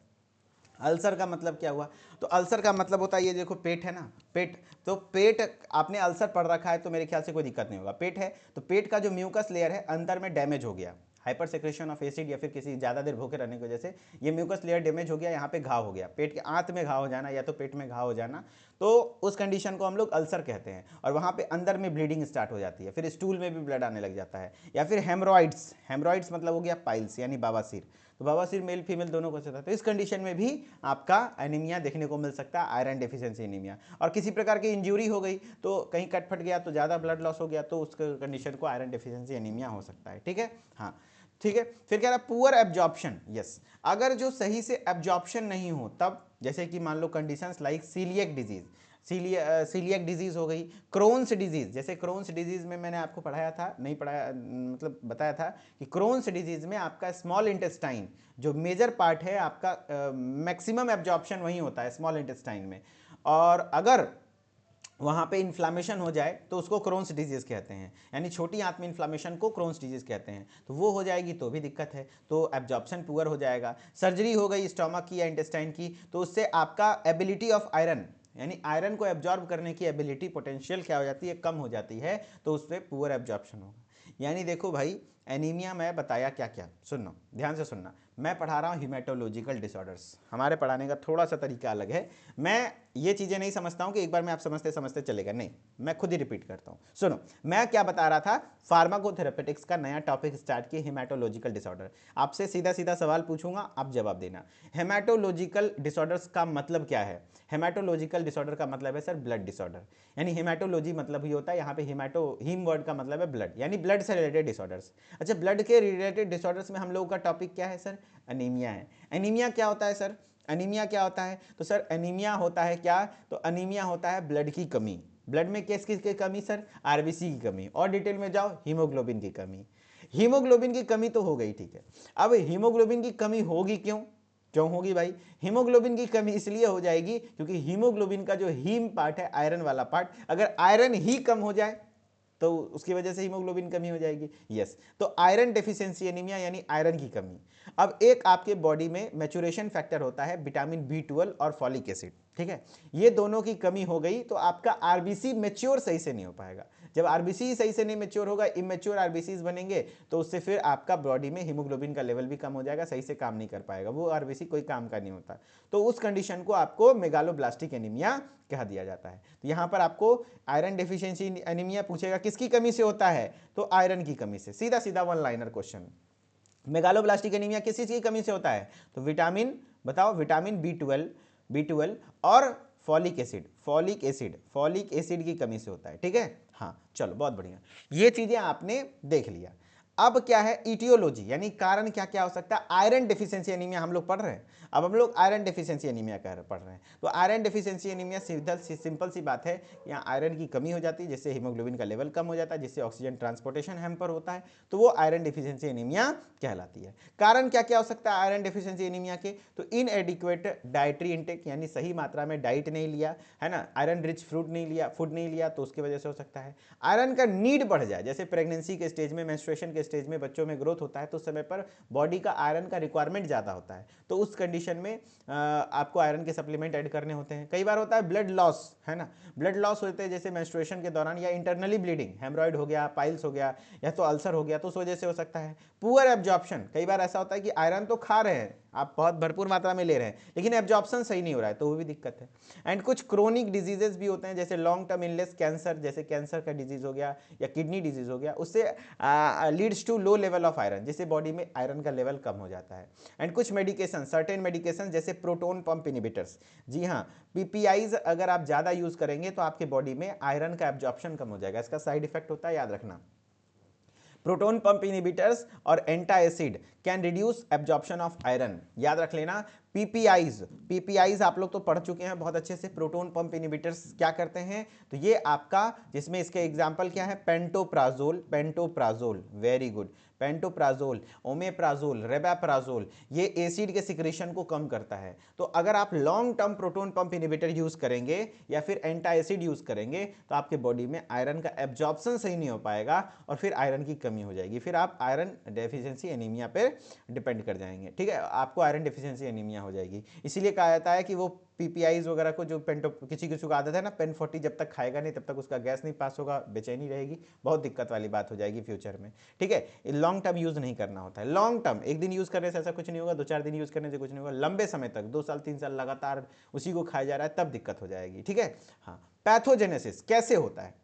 अल्सर का मतलब क्या हुआ? तो अल्सर का मतलब होता है, ये देखो पेट है ना, पेट, तो पेट आपने अल्सर पढ़ रखा है तो मेरे ख्याल से कोई दिक्कत नहीं होगा। पेट है तो पेट का जो म्यूकस लेयर है अंदर में डैमेज हो गया, हाइपर सेक्रेशन ऑफ एसिड या फिर किसी ज़्यादा देर भूखे रहने की वजह से ये म्यूकस लेयर डैमेज हो गया, यहाँ पे घाव हो गया, पेट के आंत में घाव हो जाना या तो पेट में घाव हो जाना, तो उस कंडीशन को हम लोग अल्सर कहते हैं, और वहाँ पे अंदर में ब्लीडिंग स्टार्ट हो जाती है, फिर स्टूल में भी ब्लड आने लग जाता है। या फिर हेमरॉइड्स मतलब हो गया पाइल्स यानी बवासीर, तो बवासीर मेल फीमेल दोनों को होता है, तो इस कंडीशन में भी आपका एनीमिया देखने को मिल सकता है, आयरन डेफिशिएंसी एनीमिया। और किसी प्रकार की इंजरी हो गई तो कहीं कट फट गया तो ज़्यादा ब्लड लॉस हो गया, तो उस कंडीशन को आयरन डेफिशिएंसी एनीमिया हो सकता है, ठीक है। हाँ ठीक है, फिर कह रहा है पुअर एब्जॉर्प्शन, यस, अगर जो सही से एब्जॉर्प्शन नहीं हो तब, जैसे कि मान लो conditions like coeliac disease, coeliac disease हो गई, क्रोन्स डिजीज, जैसे क्रोन्स डिजीज में मैंने आपको पढ़ाया था, नहीं पढ़ाया मतलब बताया था कि क्रोन्स डिजीज में आपका स्मॉल इंटेस्टाइन जो मेजर पार्ट है आपका, मैक्सिमम एब्जॉर्प्शन वहीं होता है स्मॉल इंटेस्टाइन में, और अगर वहाँ पे इन्फ्लामेशन हो जाए तो उसको क्रोन्स डिजीज कहते हैं, यानी छोटी आंत में इन्फ्लामेशन को क्रोन्स डिजीज कहते हैं, तो वो हो जाएगी तो भी दिक्कत है, तो एब्जॉर्प्शन पुअर हो जाएगा। सर्जरी हो गई स्टोमक की या इंटेस्टाइन की, तो उससे आपका एबिलिटी ऑफ आयरन, यानी आयरन को एब्जॉर्ब करने की एबिलिटी पोटेंशियल क्या हो जाती है, कम हो जाती है, तो उस पर पुअर एब्जॉर्प्शन होगा। यानी देखो भाई एनीमिया मैं बताया क्या क्या, सुनना ध्यान से सुनना, मैं पढ़ा रहा हूँ हीमेटोलॉजिकल डिसऑर्डर्स। हमारे पढ़ाने का थोड़ा सा तरीका अलग है। मैं ये चीज़ें नहीं समझता हूँ कि एक बार में आप समझते समझते चलेगा, नहीं, मैं खुद ही रिपीट करता हूँ। सुनो, मैं क्या बता रहा था, फार्माकोथेरेपेटिक्स का नया टॉपिक स्टार्ट किया, हीमेटोलॉजिकल डिसऑर्डर। आपसे सीधा सीधा सवाल पूछूंगा, आप जवाब देना। हेमाटोलॉजिकल डिसऑर्डर्स का मतलब क्या है? हेमाटोलॉजिकल डिसऑर्डर का मतलब है सर ब्लड डिसऑर्डर, यानी हेमाटोलॉजी मतलब ही होता है, यहाँ पे हीम वर्ड का मतलब है ब्लड, यानी ब्लड से रिलेटेड डिसऑर्डर्स। अच्छा, ब्लड के रिलेटेड डिसऑर्डर्स में हम लोगों का टॉपिक क्या है सर? एनीमिया है। एनीमिया क्या होता है सर? एनीमिया क्या होता है? तो सर एनीमिया होता है क्या? तो एनीमिया होता है ब्लड की कमी। ब्लड में किस किस की कमी सर? आरबीसी की कमी। और डिटेल में जाओ, हीमोग्लोबिन की कमी। हीमोग्लोबिन की कमी तो हो गई, ठीक है। अब हीमोग्लोबिन की कमी होगी क्यों? क्यों होगी भाई? हीमोग्लोबिन की कमी इसलिए हो जाएगी क्योंकि हीमोग्लोबिन का जो हीम पार्ट है, आयरन वाला पार्ट, अगर आयरन ही कम हो जाए तो उसकी वजह से हीमोग्लोबिन कमी हो जाएगी। यस, तो आयरन डेफिशिएंसी एनीमिया यानी आयरन की कमी। अब एक आपके बॉडी में मैचुरेशन फैक्टर होता है विटामिन B12 और फॉलिक एसिड, ठीक है। ये दोनों की कमी हो गई तो आपका आरबीसी मैच्योर सही से नहीं हो पाएगा। जब आरबीसी सही से नहीं मैच्योर होगा, इमेच्योर आरबीसी बनेंगे, तो उससे फिर आपका बॉडी में हीमोग्लोबिन का लेवल भी कम हो जाएगा, सही से काम नहीं कर पाएगा, वो आरबीसी कोई काम का नहीं होता। तो उस कंडीशन को आपको मेगालोब्लास्टिक एनीमिया कहा दिया जाता है। तो यहां पर आपको आयरन डेफिशिएंसी एनीमिया पूछेगा किसकी कमी से होता है? तो आयरन की कमी से। सीधा सीधा one liner question. Megaloblastic anaemia किस चीज की कमी से होता है? तो विटामिन, बताओ, विटामिन B12 और फॉलिक एसिड, फॉलिक एसिड की कमी से होता है, ठीक है। हाँ चलो, बहुत बढ़िया, ये चीजें आपने देख लिया। अब क्या है इटियोलॉजी, यानी कारण क्या क्या हो सकता है? आयरन डेफिशिएंसी एनीमिया हम लोग पढ़ रहे हैं। अब हम लोग आयरन डेफिशिएंसी एनीमिया पढ़ रहे हैं। तो आयरन डेफिशिएंसी एनीमिया सीधा सिंपल सी बात है, यहाँ आयरन की कमी हो जाती है जिससे हीमोग्लोबिन का लेवल कम हो जाता है, जिससे ऑक्सीजन ट्रांसपोर्टेशन हैम्पर होता है, तो वो आयरन डेफिशिएंसी एनीमिया कहलाती है। कारण क्या क्या हो सकता है आयरन डेफिशिएंसी एनीमिया के? तो इनएडिक्वेट डाइटरी इंटेक, यानी सही मात्रा में डाइट नहीं लिया है ना, आयरन रिच फूड नहीं लिया, तो उसकी वजह से हो सकता है। आयरन का नीड बढ़ जाए, जैसे प्रेगनेंसी के स्टेज में, मेंस्ट्रुएशन के स्टेज में बच्चों में ग्रोथ होता है, तो उस समय पर बॉडी का आयरन का रिक्वायरमेंट ज़्यादा होता है, तो उस कंडीशन में आपको आयरन के सप्लीमेंट ऐड करने होते हैं। कई बार होता है ब्लड लॉस, है ना, ब्लड लॉस होते हैं जैसे मेंस्ट्रुएशन के दौरान, या इंटरनली ब्लीडिंग, हेमरॉइड हो गया, पाइल्स हो गया, या तो अल्सर हो गया, तो उस वजह से हो सकता है। पुअर एब्जॉर्प्शन, कई बार ऐसा होता है कि आयरन तो खा रहे हैं आप, बहुत भरपूर मात्रा में ले रहे हैं, लेकिन एब्जॉर्प्शन सही नहीं हो रहा है, तो वो भी दिक्कत है। एंड कुछ क्रोनिक डिजीजेस भी होते हैं, जैसे लॉन्ग टर्म इलनेस, कैंसर, जैसे कैंसर का डिजीज हो गया या किडनी डिजीज हो गया, उससे leads to low level of iron, जिससे बॉडी में आयरन का लेवल कम हो जाता है। एंड कुछ मेडिकेशन, सर्टेन मेडिकेशन जैसे प्रोटोन पंप इनिबिटर्स, जी हाँ, पीपीआईज अगर आप ज़्यादा यूज़ करेंगे तो आपके बॉडी में आयरन का एब्जॉर्प्शन कम हो जाएगा, इसका साइड इफेक्ट होता है, याद रखना। प्रोटोन पंप इनिबिटर्स और antacid can reduce absorption of iron, याद रख लेना। पीपीआईज आप लोग तो पढ़ चुके हैं बहुत अच्छे से। प्रोटोन पंप इनिबिटर्स क्या करते हैं? तो ये आपका, जिसमें इसके एग्जांपल क्या है? Pantoprazole, very good, pantoprazole, omeprazole, rabeprazole, ये एसिड के सिक्रेशन को कम करता है। तो अगर आप long term proton pump inhibitor use करेंगे या फिर एंटा एसिड यूज करेंगे, तो आपके बॉडी में आयरन का एब्जॉर्प्शन सही नहीं हो पाएगा और फिर आयरन की कमी हो जाएगी, फिर आप आयरन डेफिशिएंसी एनीमिया पे डिपेंड कर जाएंगे, ठीक है, आपको आयरन डेफिशिएंसी एनीमिया हो जाएगी। इसीलिए कहा जाता है कि वो पीपीआईज वगैरह को, जो किसी किसी को आदत है ना, पेन 40 जब तक खाएगा नहीं तब तक उसका गैस नहीं पास होगा, बेचैनी रहेगी, बहुत दिक्कत वाली बात हो जाएगी फ्यूचर में, ठीक है। लॉन्ग टर्म यूज नहीं करना होता है। लॉन्ग टर्म, एक दिन यूज करने से ऐसा कुछ नहीं होगा, 2-4 दिन यूज करने से कुछ नहीं होगा, लंबे समय तक 2 साल 3 साल लगातार उसी को खाया जा रहा है, तब दिक्कत हो जाएगी, ठीक है। हाँ, पैथोजेनेसिस कैसे होता है?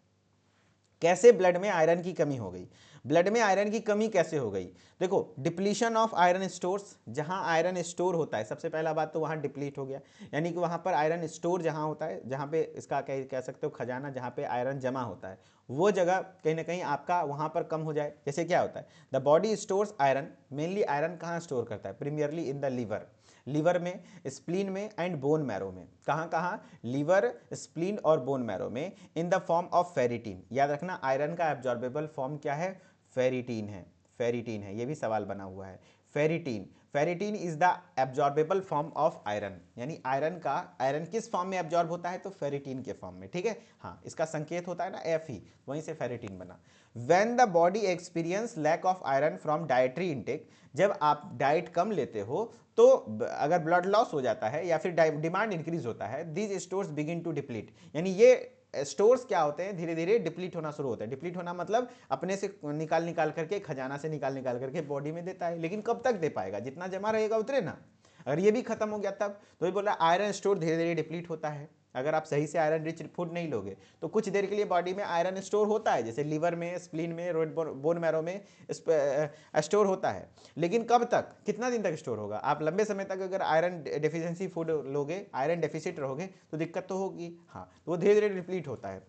कैसे ब्लड में आयरन की कमी हो गई? ब्लड में आयरन की कमी कैसे हो गई? देखो, डिप्लीशन ऑफ आयरन स्टोर्स, जहां आयरन स्टोर होता है, सबसे पहला बात तो वहां डिप्लीट हो गया, यानी कि वहां पर आयरन स्टोर जहां होता है, जहां पे इसका कह सकते हो खजाना, जहां पे आयरन जमा होता है, वो जगह कहीं ना कहीं आपका वहां पर कम हो जाए। जैसे क्या होता है? The body stores iron, mainly iron कहाँ स्टोर करता है? प्रीमियरली इन द लीवर में, स्प्लीन में एंड बोन मैरो में। कहाँ कहाँ? लीवर, स्प्लीन और बोन मैरो में, in the form of ferritin. याद रखना, आयरन का एब्जॉर्बेबल फॉर्म क्या है? फेरिटीन है, फेरिटीन है, ये भी सवाल बना हुआ है। Ferritin is the absorbable form of iron, यानी आयरन किस फॉर्म में एब्जॉर्ब होता है? तो फेरिटीन के फॉर्म में, ठीक है। हाँ, इसका संकेत होता है ना Fe, वहीं से फेरिटीन बना। When the body experience lack of iron from dietary intake, जब आप डाइट कम लेते हो तो अगर ब्लड लॉस हो जाता है या फिर डिमांड इंक्रीज होता है, these stores begin to deplete, यानी ये स्टोर्स क्या होते हैं, धीरे धीरे डिप्लीट होना शुरू होते हैं। डिप्लीट होना मतलब अपने से निकाल निकाल करके, खजाना से निकाल निकाल करके बॉडी में देता है, लेकिन कब तक दे पाएगा, जितना जमा रहेगा उतरे ना। अगर ये भी खत्म हो गया तब तो ये बोल रहा है आयरन स्टोर धीरे धीरे डिप्लीट होता है। अगर आप सही से आयरन रिच फूड नहीं लोगे तो कुछ देर के लिए बॉडी में आयरन स्टोर होता है, जैसे लीवर में, स्प्लीन में, रेड बोन मैरो में स्टोर होता है। लेकिन कब तक, कितना दिन तक स्टोर होगा? आप लंबे समय तक अगर आयरन डेफिशिएंसी फूड लोगे, आयरन डेफिसिट रहोगे तो दिक्कत तो होगी। हाँ, तो वो धीरे धीरे डिप्लीट होता है।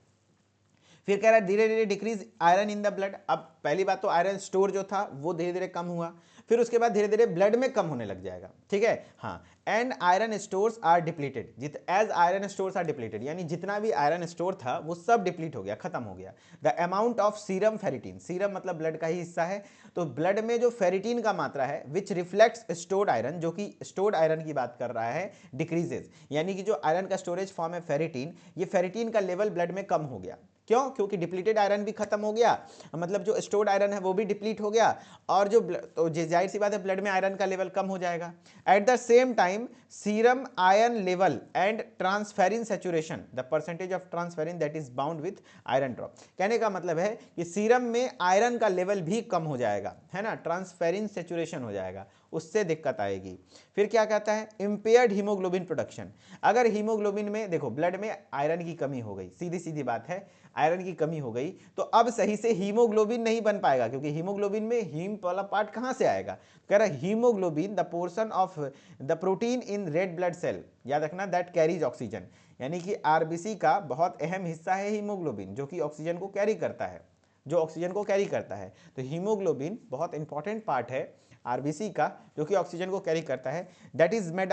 फिर कह रहा है धीरे धीरे decrease iron in the blood. अब पहली बात तो आयरन स्टोर जो था वो धीरे धीरे कम हुआ, फिर उसके बाद धीरे धीरे ब्लड में कम होने लग जाएगा, ठीक है। हाँ, and iron stores are depleted, as iron stores are depleted, यानी जितना भी आयरन स्टोर था वो सब डिप्लीट हो गया, खत्म हो गया। The amount of serum ferritin, serum मतलब ब्लड का ही हिस्सा है, तो ब्लड में जो फेरिटीन का मात्रा है विच रिफ्लेक्ट्स स्टोर्ड आयरन, जो कि स्टोर्ड आयरन की बात कर रहा है, डिक्रीजेज। यानी कि जो आयरन का स्टोरेज फॉर्म है फेरिटीन, ये फेरिटीन का लेवल ब्लड में कम हो गया। क्यों? क्योंकि डिप्लीटेड आयरन भी खत्म हो गया, मतलब जो स्टोर्ड आयरन है वो भी डिप्लीट हो गया, और जो तो जाहिर सी बात है ब्लड में आयरन का लेवल कम हो जाएगा। At the same time serum iron level and transferrin saturation, the percentage of transferrin that is bound with iron drop. कहने का मतलब है कि सीरम में आयरन का लेवल भी कम हो जाएगा, है ना, ट्रांसफेरिन सैचुरेशन हो जाएगा, उससे दिक्कत आएगी। फिर क्या कहता है, इंपेयर्ड हीमोग्लोबिन प्रोडक्शन। अगर हीमोग्लोबिन में देखो ब्लड में आयरन की कमी हो गई, सीधी सीधी बात है, आयरन की कमी हो गई तो अब सही से हीमोग्लोबिन नहीं बन पाएगा, क्योंकि हीमोग्लोबिन में हीम वाला पार्ट कहां से आएगा? कह रहा haemoglobin the portion of the protein in red blood cell, याद रखना, दैट कैरीज ऑक्सीजन। यानी कि आरबीसी का बहुत अहम हिस्सा है हीमोग्लोबिन, जो कि ऑक्सीजन को कैरी करता है, जो ऑक्सीजन को कैरी करता है। तो हीमोग्लोबिन बहुत इंपॉर्टेंट पार्ट है आरबीसी का, जो कि ऑक्सीजन को कैरी करता है। That is made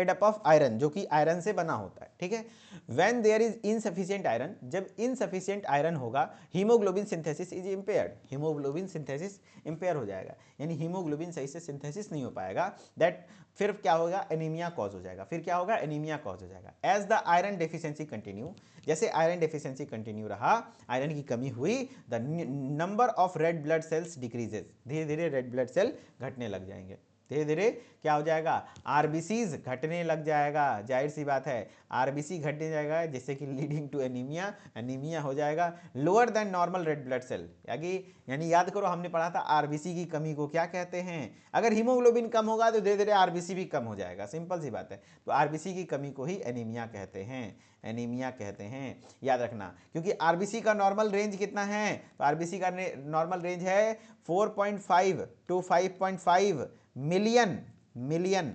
up of iron, जो कि आयरन से बना होता है, ठीक है। When there is insufficient iron, जब इनसफिशिएंट आयरन होगा, haemoglobin synthesis is impaired, haemoglobin synthesis impair हो जाएगा, यानी हीमोग्लोबिन सही से सिंथेसिस नहीं हो पाएगा। दैट फिर क्या होगा, एनीमिया कॉज हो जाएगा। फिर क्या होगा, एनीमिया कॉज हो जाएगा। As the iron deficiency continue, जैसे आयरन डेफिशिएंसी कंटिन्यू रहा, आयरन की कमी हुई, the number of red blood cells decreases, धीरे धीरे रेड ब्लड सेल घटने लग जाएंगे, धीरे धीरे क्या हो जाएगा, आरबीसीज घटने लग जाएगा। जाहिर सी बात है आरबीसी घटने जाएगा, जिससे कि लीडिंग टू एनीमिया, एनीमिया हो जाएगा। Lower than normal red blood cell, यानी याद करो हमने पढ़ा था आरबीसी की कमी को क्या कहते हैं। अगर हीमोग्लोबिन कम होगा तो धीरे धीरे आरबीसी भी कम हो जाएगा, सिंपल सी बात है। तो आरबीसी की कमी को ही एनीमिया कहते हैं, एनीमिया कहते हैं, याद रखना। क्योंकि आरबीसी का नॉर्मल रेंज कितना है, तो आरबीसी का नॉर्मल रेंज है 4.5 टू 5.5 मिलियन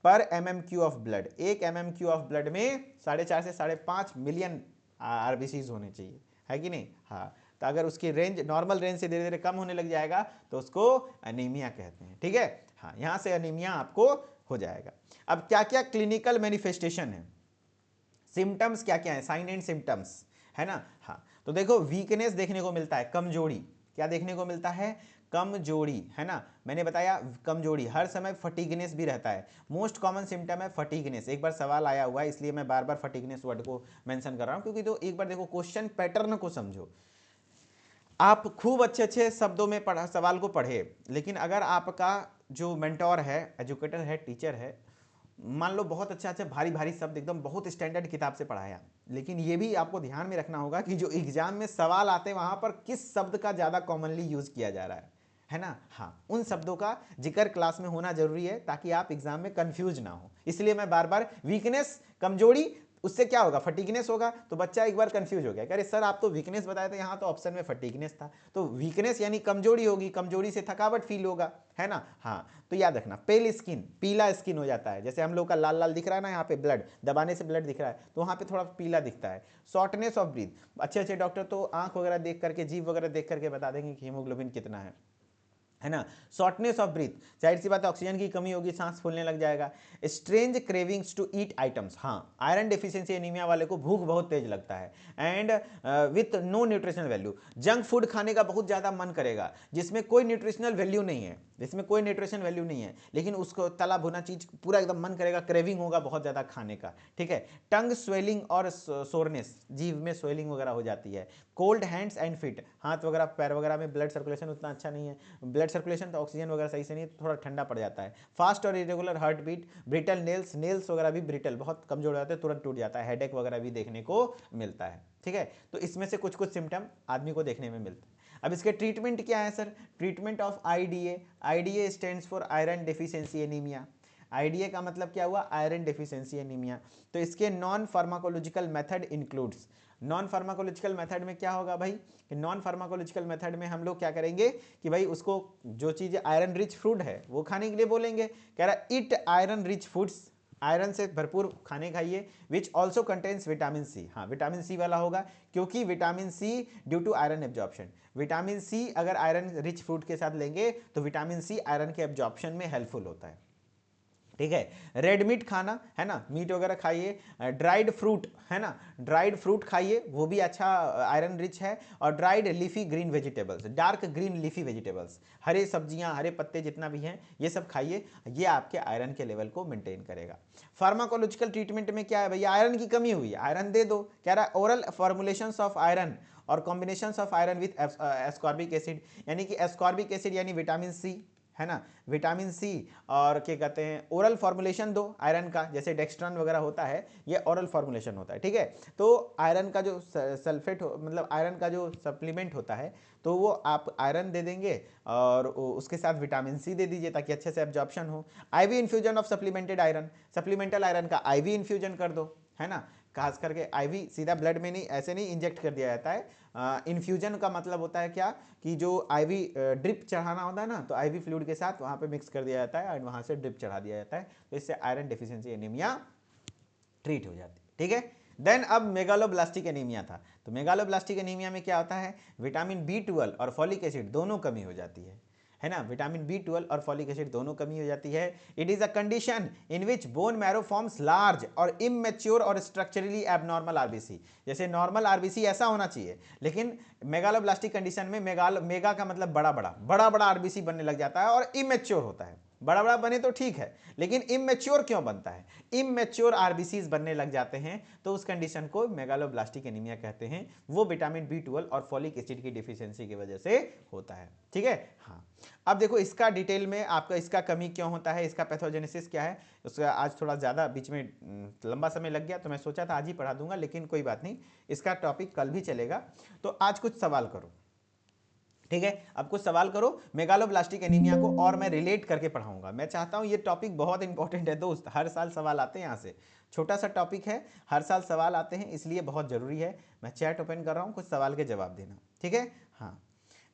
पर MMQ ऑफ ब्लड। एक MMQ ऑफ ब्लड में 4.5 से 5.5 मिलियन आरबीसीज होने चाहिए, है कि नहीं। हाँ, तो अगर उसकी रेंज नॉर्मल रेंज से धीरे धीरे कम होने लग जाएगा तो उसको एनीमिया कहते हैं, ठीक है। हाँ, यहां से एनीमिया आपको हो जाएगा। अब क्या क्या क्लिनिकल मैनिफेस्टेशन है, सिम्टम्स क्या क्या है, साइन एंड सिम्टम्स, है ना। हाँ, तो देखो वीकनेस देखने को मिलता है, कमजोरी, क्या देखने को मिलता है, कमजोरी, है ना। मैंने बताया कमजोरी, हर समय फटीगनेस भी रहता है। मोस्ट कॉमन सिम्टम है फटीगनेस। एक बार सवाल आया हुआ है इसलिए मैं बार बार फटीगनेस वर्ड को मेंशन कर रहा हूं, क्योंकि तो एक बार देखो क्वेश्चन पैटर्न को समझो। आप खूब अच्छे अच्छे शब्दों में पढ़ा सवाल को पढ़े, लेकिन अगर आपका जो मेंटोर है, एजुकेटर है, टीचर है, मान लो बहुत अच्छा अच्छा भारी भारी शब्द एकदम बहुत स्टैंडर्ड किताब से पढ़ाया, लेकिन ये भी आपको ध्यान में रखना होगा कि जो एग्जाम में सवाल आते हैं वहां पर किस शब्द का ज़्यादा कॉमनली यूज किया जा रहा है ना। हाँ, उन शब्दों का जिक्र क्लास में होना जरूरी है ताकि आप एग्जाम में कंफ्यूज ना हो। इसलिए मैं बार बार वीकनेस, कमजोरी, उससे क्या होगा, फटीगनेस होगा, तो बच्चा एक बार कंफ्यूज हो गया, अरे सर आप तो वीकनेस बताए थे, यहाँ तो ऑप्शन में फटीगनेस था। तो वीकनेस यानी कमजोरी होगी, कमजोरी से थकावट फील होगा, है ना। हाँ, तो याद रखना, पेल स्किन, पीला स्किन हो जाता है, जैसे हम लोग का लाल लाल दिख रहा है ना, यहाँ पे ब्लड दबाने से ब्लड दिख रहा है, तो वहाँ पे थोड़ा पीला दिखता है। शॉर्टनेस ऑफ ब्रीथ, अच्छे अच्छे डॉक्टर तो आंख वगैरह देख करके, जीभ वगैरह देख करके बता देंगे कि हीमोग्लोबिन कितना है ना। शॉर्टनेस ऑफ ब्रीथ, जाहिर सी बात है ऑक्सीजन की कमी होगी, सांस फूलने लग जाएगा। Strange cravings to eat items, हाँ, आयरन डेफिशिएंसी एनीमिया वाले को भूख बहुत तेज लगता है। And with no nutritional value, junk food खाने का बहुत ज़्यादा मन करेगा जिसमें कोई न्यूट्रिशनल वैल्यू नहीं है, जिसमें कोई न्यूट्रिशन वैल्यू नहीं है, लेकिन उसको तला भुना चीज पूरा एकदम मन करेगा, क्रेविंग होगा बहुत ज़्यादा खाने का, ठीक है। टंग स्वेलिंग और सोरनेस, जीभ में स्वेलिंग वगैरह हो जाती है, कोल्ड हैंड्स एंड फीट, हाथ वगैरह पैर वगैरह में ब्लड सर्कुलेशन उतना अच्छा नहीं है, ब्लड सर्कुलेशन तो ऑक्सीजन वगैरह सही से नहीं, थोड़ा ठंडा पड़ जाता है। फास्ट और irregular heart beat, brittle nails, nails वगैरह भी ब्रिटल बहुत कमजोर हो जाते हैं, तुरंत टूट जाता है, हेडेक वगैरह भी देखने को मिलता है। ठीक है, तो इसमें से कुछ कुछ सिम्टम आदमी को देखने में मिलता है। अब इसके ट्रीटमेंट क्या है sir? Treatment of IDA, IDA stands for iron deficiency anaemia. IDA का मतलब क्या हुआ? Iron deficiency anaemia. तो इसके non pharmacological method includes, non pharmacological method में क्या होगा भाई कि नॉन फार्माकोलॉजिकल मेथड में हम लोग क्या करेंगे कि भाई उसको जो चीज़ आयरन रिच फूड है वो खाने के लिए बोलेंगे। कह रहा it iron rich foods, iron से भरपूर खाने खाइए, which also contains vitamin C. हाँ, विटामिन सी वाला होगा क्योंकि vitamin C due to iron absorption, vitamin C अगर आयरन रिच फूड के साथ लेंगे तो विटामिन सी आयरन के एब्जॉर्प्शन में हेल्पफुल होता है। ठीक है, रेड मीट खाना है ना, मीट वगैरह खाइए, ड्राइड फ्रूट है ना, ड्राइड फ्रूट खाइए वो भी अच्छा आयरन रिच है, और dried leafy green vegetables, dark green leafy vegetables, हरे सब्जियां हरे पत्ते जितना भी हैं ये सब खाइए, ये आपके आयरन के लेवल को मेंटेन करेगा। फार्माकोलॉजिकल ट्रीटमेंट में क्या है भैया? आयरन की कमी हुई है, आयरन दे दो। कह रहा है ओरल फॉर्मुलेशंस ऑफ आयरन और combinations of iron with ascorbic acid, यानी कि एस्कॉर्बिक एसिड यानी विटामिन सी है ना, विटामिन सी, और क्या कहते हैं ओरल फॉर्मुलेशन दो आयरन का, जैसे डेक्स्ट्रॉन वगैरह होता है ये ओरल फॉर्मुलेशन होता है। ठीक है, तो आयरन का जो सल्फेट मतलब आयरन का जो सप्लीमेंट होता है तो वो आप आयरन दे देंगे और उसके साथ विटामिन सी दे दीजिए ताकि अच्छे से एब्जॉर्प्शन हो। IV infusion of supplemented iron, supplemental iron का आईवी इन्फ्यूजन कर दो है ना, खास करके आईवी सीधा ब्लड में नहीं, ऐसे नहीं इंजेक्ट कर दिया जाता है। इन्फ्यूजन का मतलब होता है क्या कि जो आईवी ड्रिप चढ़ाना होता है ना, तो आईवी फ्लूइड के साथ वहाँ पे मिक्स कर दिया जाता है और वहाँ से ड्रिप चढ़ा दिया जाता है, तो इससे आयरन डेफिशिएंसी एनीमिया ट्रीट हो जाती है। ठीक है, देन अब मेगालोब्लास्टिक एनीमिया था, तो मेगालोब्लास्टिक एनीमिया में क्या होता है? विटामिन B12 और फॉलिक एसिड दोनों कमी हो जाती है ना, विटामिन B12 और फॉलिक एसिड दोनों कमी हो जाती है। It is a condition in which bone marrow forms large और इमेच्योर और स्ट्रक्चरली एबनॉर्मल आरबीसी। जैसे नॉर्मल आरबीसी ऐसा होना चाहिए, लेकिन मेगालोब्लास्टिक कंडीशन में मेगा का मतलब बड़ा बड़ा आरबीसी बनने लग जाता है और इमेच्योर होता है। बड़ा बड़ा बने तो ठीक है, लेकिन इमेच्योर क्यों बनता है? इमेच्योर आरबीसीज बनने लग जाते हैं, तो उस कंडीशन को मेगालोब्लास्टिक एनीमिया कहते हैं। वो विटामिन B12 और फॉलिक एसिड की डिफिशियंसी की वजह से होता है। ठीक है, हाँ। अब देखो इसका डिटेल में आपका इसका कमी क्यों होता है, इसका पैथोजेनेसिस क्या है, उसका आज थोड़ा ज़्यादा बीच में लंबा समय लग गया, तो मैं सोचा था आज ही पढ़ा दूंगा, लेकिन कोई बात नहीं, इसका टॉपिक कल भी चलेगा। तो आज कुछ सवाल करो। ठीक है, अब कुछ सवाल करो मेगालोब्लास्टिक एनीमिया को, और मैं रिलेट करके पढ़ाऊंगा। मैं चाहता हूं ये टॉपिक बहुत इंपॉर्टेंट है दोस्त, हर साल सवाल आते हैं यहाँ से, छोटा सा टॉपिक है, हर साल सवाल आते हैं, इसलिए बहुत जरूरी है। मैं चैट ओपन कर रहा हूँ, कुछ सवाल के जवाब देना। ठीक है, हाँ।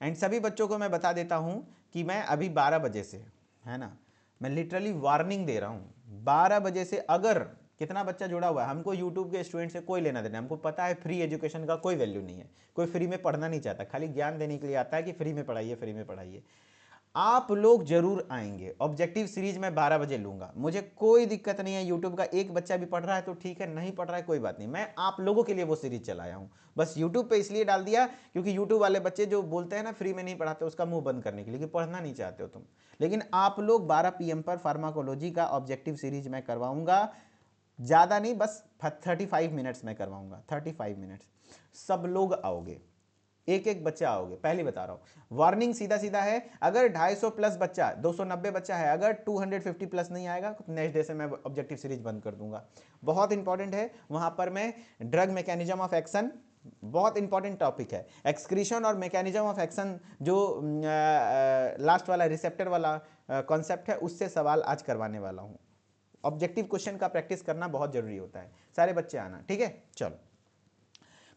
एंड सभी बच्चों को मैं बता देता हूँ कि मैं अभी 12 बजे से, है ना, मैं लिटरली वार्निंग दे रहा हूँ, 12 बजे से अगर कितना बच्चा जुड़ा हुआ है, हमको यूट्यूब के स्टूडेंट से कोई लेना देना, हमको पता है फ्री एजुकेशन का कोई वैल्यू नहीं है, कोई फ्री में पढ़ना नहीं चाहता, खाली ज्ञान देने के लिए आता है कि फ्री में पढ़ाइए फ्री में पढ़ाइए। आप लोग जरूर आएंगे, ऑब्जेक्टिव सीरीज मैं 12 बजे लूंगा, मुझे कोई दिक्कत नहीं है। यूट्यूब का एक बच्चा भी पढ़ रहा है तो ठीक है, नहीं पढ़ रहा है कोई बात नहीं, मैं आप लोगों के लिए वो सीरीज चलाया हूं। बस यूट्यूब पे इसलिए डाल दिया क्योंकि यूट्यूब वाले बच्चे जो बोलते हैं ना फ्री में नहीं पढ़ाते, उसका मुंह बंद करने के लिए कि पढ़ना नहीं चाहते हो तुम। लेकिन आप लोग 12 PM पर फार्माकोलॉजी का ऑब्जेक्टिव सीरीज मैं करवाऊंगा, ज़्यादा नहीं, बस 35 मिनट्स में करवाऊंगा, 35 मिनट्स। सब लोग आओगे, एक एक बच्चा आओगे, पहले बता रहा हूं। वार्निंग सीधा सीधा है, अगर 250 प्लस बच्चा, 290 बच्चा है, अगर 250 प्लस नहीं आएगा तो नेक्स्ट डे से मैं ऑब्जेक्टिव सीरीज बंद कर दूंगा। बहुत इंपॉर्टेंट है, वहां पर मैं ड्रग मैकेनिज्म ऑफ एक्शन, बहुत इंपॉर्टेंट टॉपिक है, एक्सक्रीशन और मैकेनिज्म ऑफ एक्शन, जो लास्ट वाला रिसेप्टर वाला कॉन्सेप्ट है, उससे सवाल आज करवाने वाला हूं। ऑब्जेक्टिव क्वेश्चन का प्रैक्टिस करना बहुत जरूरी होता है, सारे बच्चे आना। ठीक है, चलो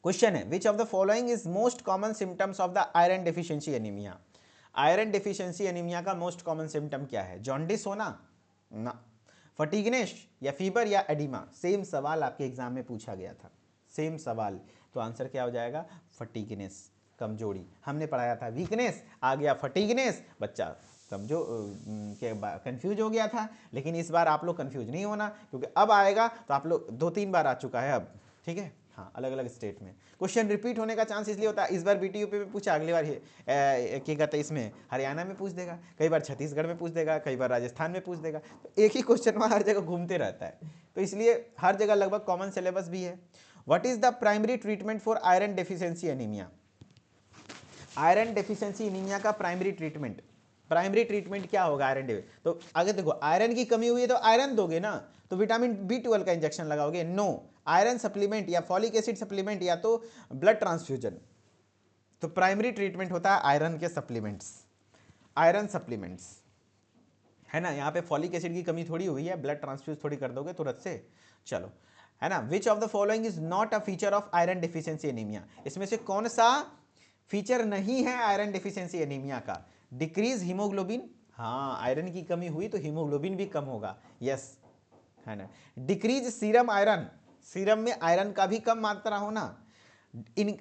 क्वेश्चन है, विच of the following is most common symptoms of the iron deficiency anaemia. Iron deficiency anaemia का मोस्ट कॉमन सिम्टम क्या है? जॉन्डिस होना ना, फटीगनेस या फीवर या एडिमा। सेम सवाल आपके एग्जाम में पूछा गया था, सेम सवाल, तो आंसर क्या हो जाएगा? फटीगनेस, कमजोरी। हमने पढ़ाया था वीकनेस, आ गया फटीगनेस, बच्चा समझो कंफ्यूज हो गया था। लेकिन इस बार आप लोग कंफ्यूज नहीं होना, क्योंकि अब आएगा तो आप लोग 2-3 बार आ चुका है अब। ठीक है, हाँ, अलग अलग स्टेट में क्वेश्चन रिपीट होने का चांस इसलिए होता है, इस बार BTUP में पूछा, अगली बार क्या कहते हैं इसमें हरियाणा में पूछ देगा, कई बार छत्तीसगढ़ में पूछ देगा, कई बार राजस्थान में पूछ देगा, तो एक ही क्वेश्चन वहाँ हर जगह घूमते रहता है, तो इसलिए हर जगह लगभग कॉमन सिलेबस भी है। What is the primary treatment for iron deficiency anaemia? Iron deficiency anaemia का प्राइमरी ट्रीटमेंट क्या होगा आयरन डेफिशिएंसी? तो आगे देखो, आयरन की कमी हुई है तो आयरन दोगे ना, तो विटामिन B12 का इंजेक्शन लगाओगे? नो, आयरन सप्लीमेंट या फॉलिक एसिड सप्लीमेंट या तो ब्लड ट्रांसफ्यूजन। तो प्राइमरी ट्रीटमेंट होता है आयरन के सप्लीमेंट्स, आयरन सप्लीमेंट्स, है ना। यहाँ पे फॉलिक एसिड की कमी थोड़ी हुई है, ब्लड ट्रांसफ्यूज थोड़ी कर दोगे तुरंत से, चलो, है ना। विच of the following is not a feature of iron deficiency anaemia? इसमें से कौन सा फीचर नहीं है आयरन डेफिशिएंसी एनीमिया का? डिक्रीज हीमोग्लोबिन, हाँ, आयरन की कमी हुई तो हीमोग्लोबिन भी कम होगा, यस, है ना। डिक्रीज सीरम आयरन, सीरम में आयरन का भी कम मात्रा होना, इन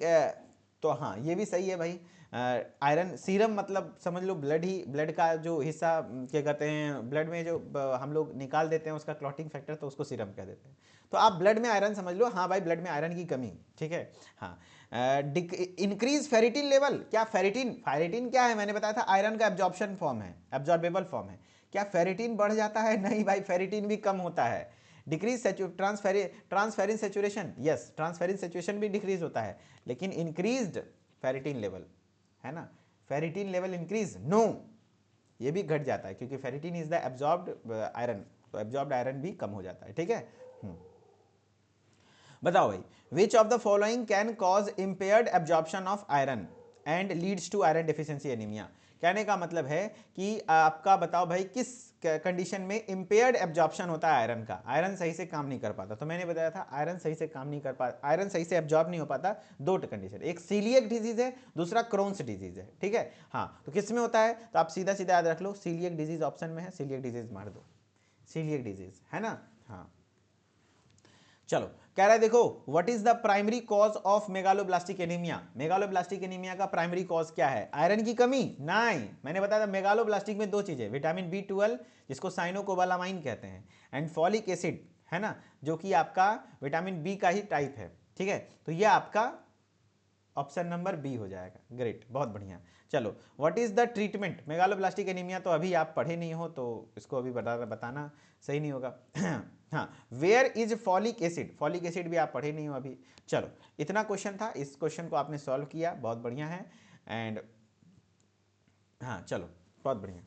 तो हाँ ये भी सही है भाई। आयरन सीरम मतलब समझ लो ब्लड ही, ब्लड का जो हिस्सा क्या कहते हैं, ब्लड में जो हम लोग निकाल देते हैं उसका क्लॉटिंग फैक्टर, तो उसको सीरम कह देते हैं। तो आप ब्लड में आयरन समझ लो, हाँ भाई ब्लड में आयरन की कमी, ठीक है, हाँ। इंक्रीज फेरिटिन लेवल, क्या फेरिटिन, फेरिटिन क्या है, मैंने बताया था आयरन का एब्जॉर्प्शन फॉर्म है, एब्जॉर्बेबल फॉर्म है। क्या फेरिटिन बढ़ जाता है? नहीं भाई, फेरिटिन भी कम होता है। Decrease transferrin saturation, yes, transferrin saturation भी डिक्रीज होता है, लेकिन इंक्रीज्ड फेरिटिन लेवल, है ना, फेरिटिन लेवल इंक्रीज, नो, ये भी घट जाता है क्योंकि ferritin is the absorbed iron, तो एब्जॉर्ब्ड आयरन भी कम हो जाता है, ठीक है। बताओ भाई, which of the following can cause impaired absorption of iron and leads to iron deficiency anaemia? कहने का मतलब है कि आपका बताओ भाई, किस कंडीशन में इंपेयर्ड एब्जॉर्प्शन होता है आयरन का, आयरन सही से काम नहीं कर पाता। तो मैंने बताया था आयरन सही से काम नहीं कर पाता, आयरन सही से एब्जॉर्ब नहीं हो पाता, दो कंडीशन, एक सीलियक डिजीज है, दूसरा क्रोन्स डिजीज है, ठीक है। हाँ, तो किस में होता है? तो आप सीधा सीधा याद रख लो, सीलियक डिजीज ऑप्शन में है, सीलियक डिजीज मार दो, सीलियक डिजीज, है ना। हाँ चलो, कह रहा है देखो, what is the primary cause of megaloblastic anaemia? Megaloblastic anaemia का प्राइमरी कॉज क्या है? आयरन की कमी? नहीं, मैंने बताया था मेगालोब्लास्टिक में दो चीजें, विटामिन B12 जिसको साइनोकोबालामाइन कहते हैं, एंड फॉलिक एसिड, है ना, जो कि आपका विटामिन बी का ही टाइप है, ठीक है। तो ये आपका ऑप्शन नंबर बी हो जाएगा, ग्रेट, बहुत बढ़िया। चलो, what is the treatment megaloblastic anaemia? तो अभी आप पढ़े नहीं हो तो इसको अभी बताना सही नहीं होगा। हाँ, where is folic acid? Folic acid भी आप पढ़े नहीं हो अभी। चलो, इतना क्वेश्चन था, इस क्वेश्चन को आपने सॉल्व किया, बहुत बढ़िया है। एंड हाँ चलो, बहुत बढ़िया,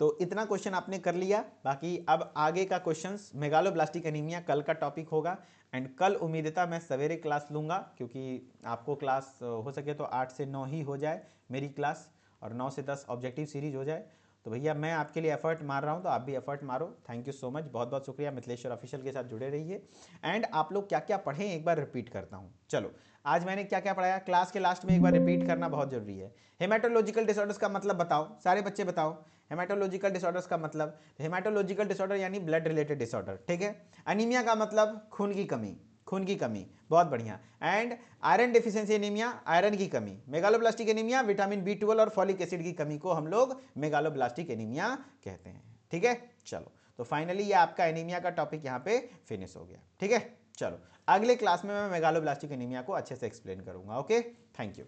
तो इतना क्वेश्चन आपने कर लिया। बाकी अब आगे का क्वेश्चंस, मेगालोब्लास्टिक एनीमिया कल का टॉपिक होगा, एंड कल उम्मीदता मैं सवेरे क्लास लूँगा, क्योंकि आपको क्लास हो सके तो 8 से 9 ही हो जाए मेरी क्लास, और 9 से 10 ऑब्जेक्टिव सीरीज हो जाए। तो भैया मैं आपके लिए एफर्ट मार रहा हूँ, तो आप भी एफर्ट मारो। थैंक यू सो मच, बहुत बहुत शुक्रिया। मिथिलेश्वर ऑफिशियल के साथ जुड़े रहिए। एंड आप लोग क्या क्या पढ़ें एक बार रिपीट करता हूँ। चलो, आज मैंने क्या क्या पढ़ाया, क्लास के लास्ट में एक बार रिपीट करना बहुत जरूरी है। हेमाटोलॉजिकल डिसऑर्डर्स का मतलब बताओ, सारे बच्चे बताओ। हेमाटोलॉजिकल डिसऑर्डर्स का मतलब, हेमाटोलॉजिकल डिसऑर्डर यानी ब्लड रिलेटेड डिसऑर्डर, ठीक है। एनीमिया का मतलब खून की कमी, खून की कमी, बहुत बढ़िया। And iron deficiency anaemia, iron की कमी। मेगालोब्लास्टिक एनीमिया, विटामिन B12 और फॉलिक एसिड की कमी को हम लोग मेगालोब्लास्टिक एनीमिया कहते हैं, ठीक है। चलो, तो फाइनली ये आपका एनीमिया का टॉपिक यहाँ पे फिनिश हो गया, ठीक है। चलो, अगले क्लास में मैं मेगालोब्लास्टिक एनीमिया को अच्छे से एक्सप्लेन करूंगा। Okay, thank you.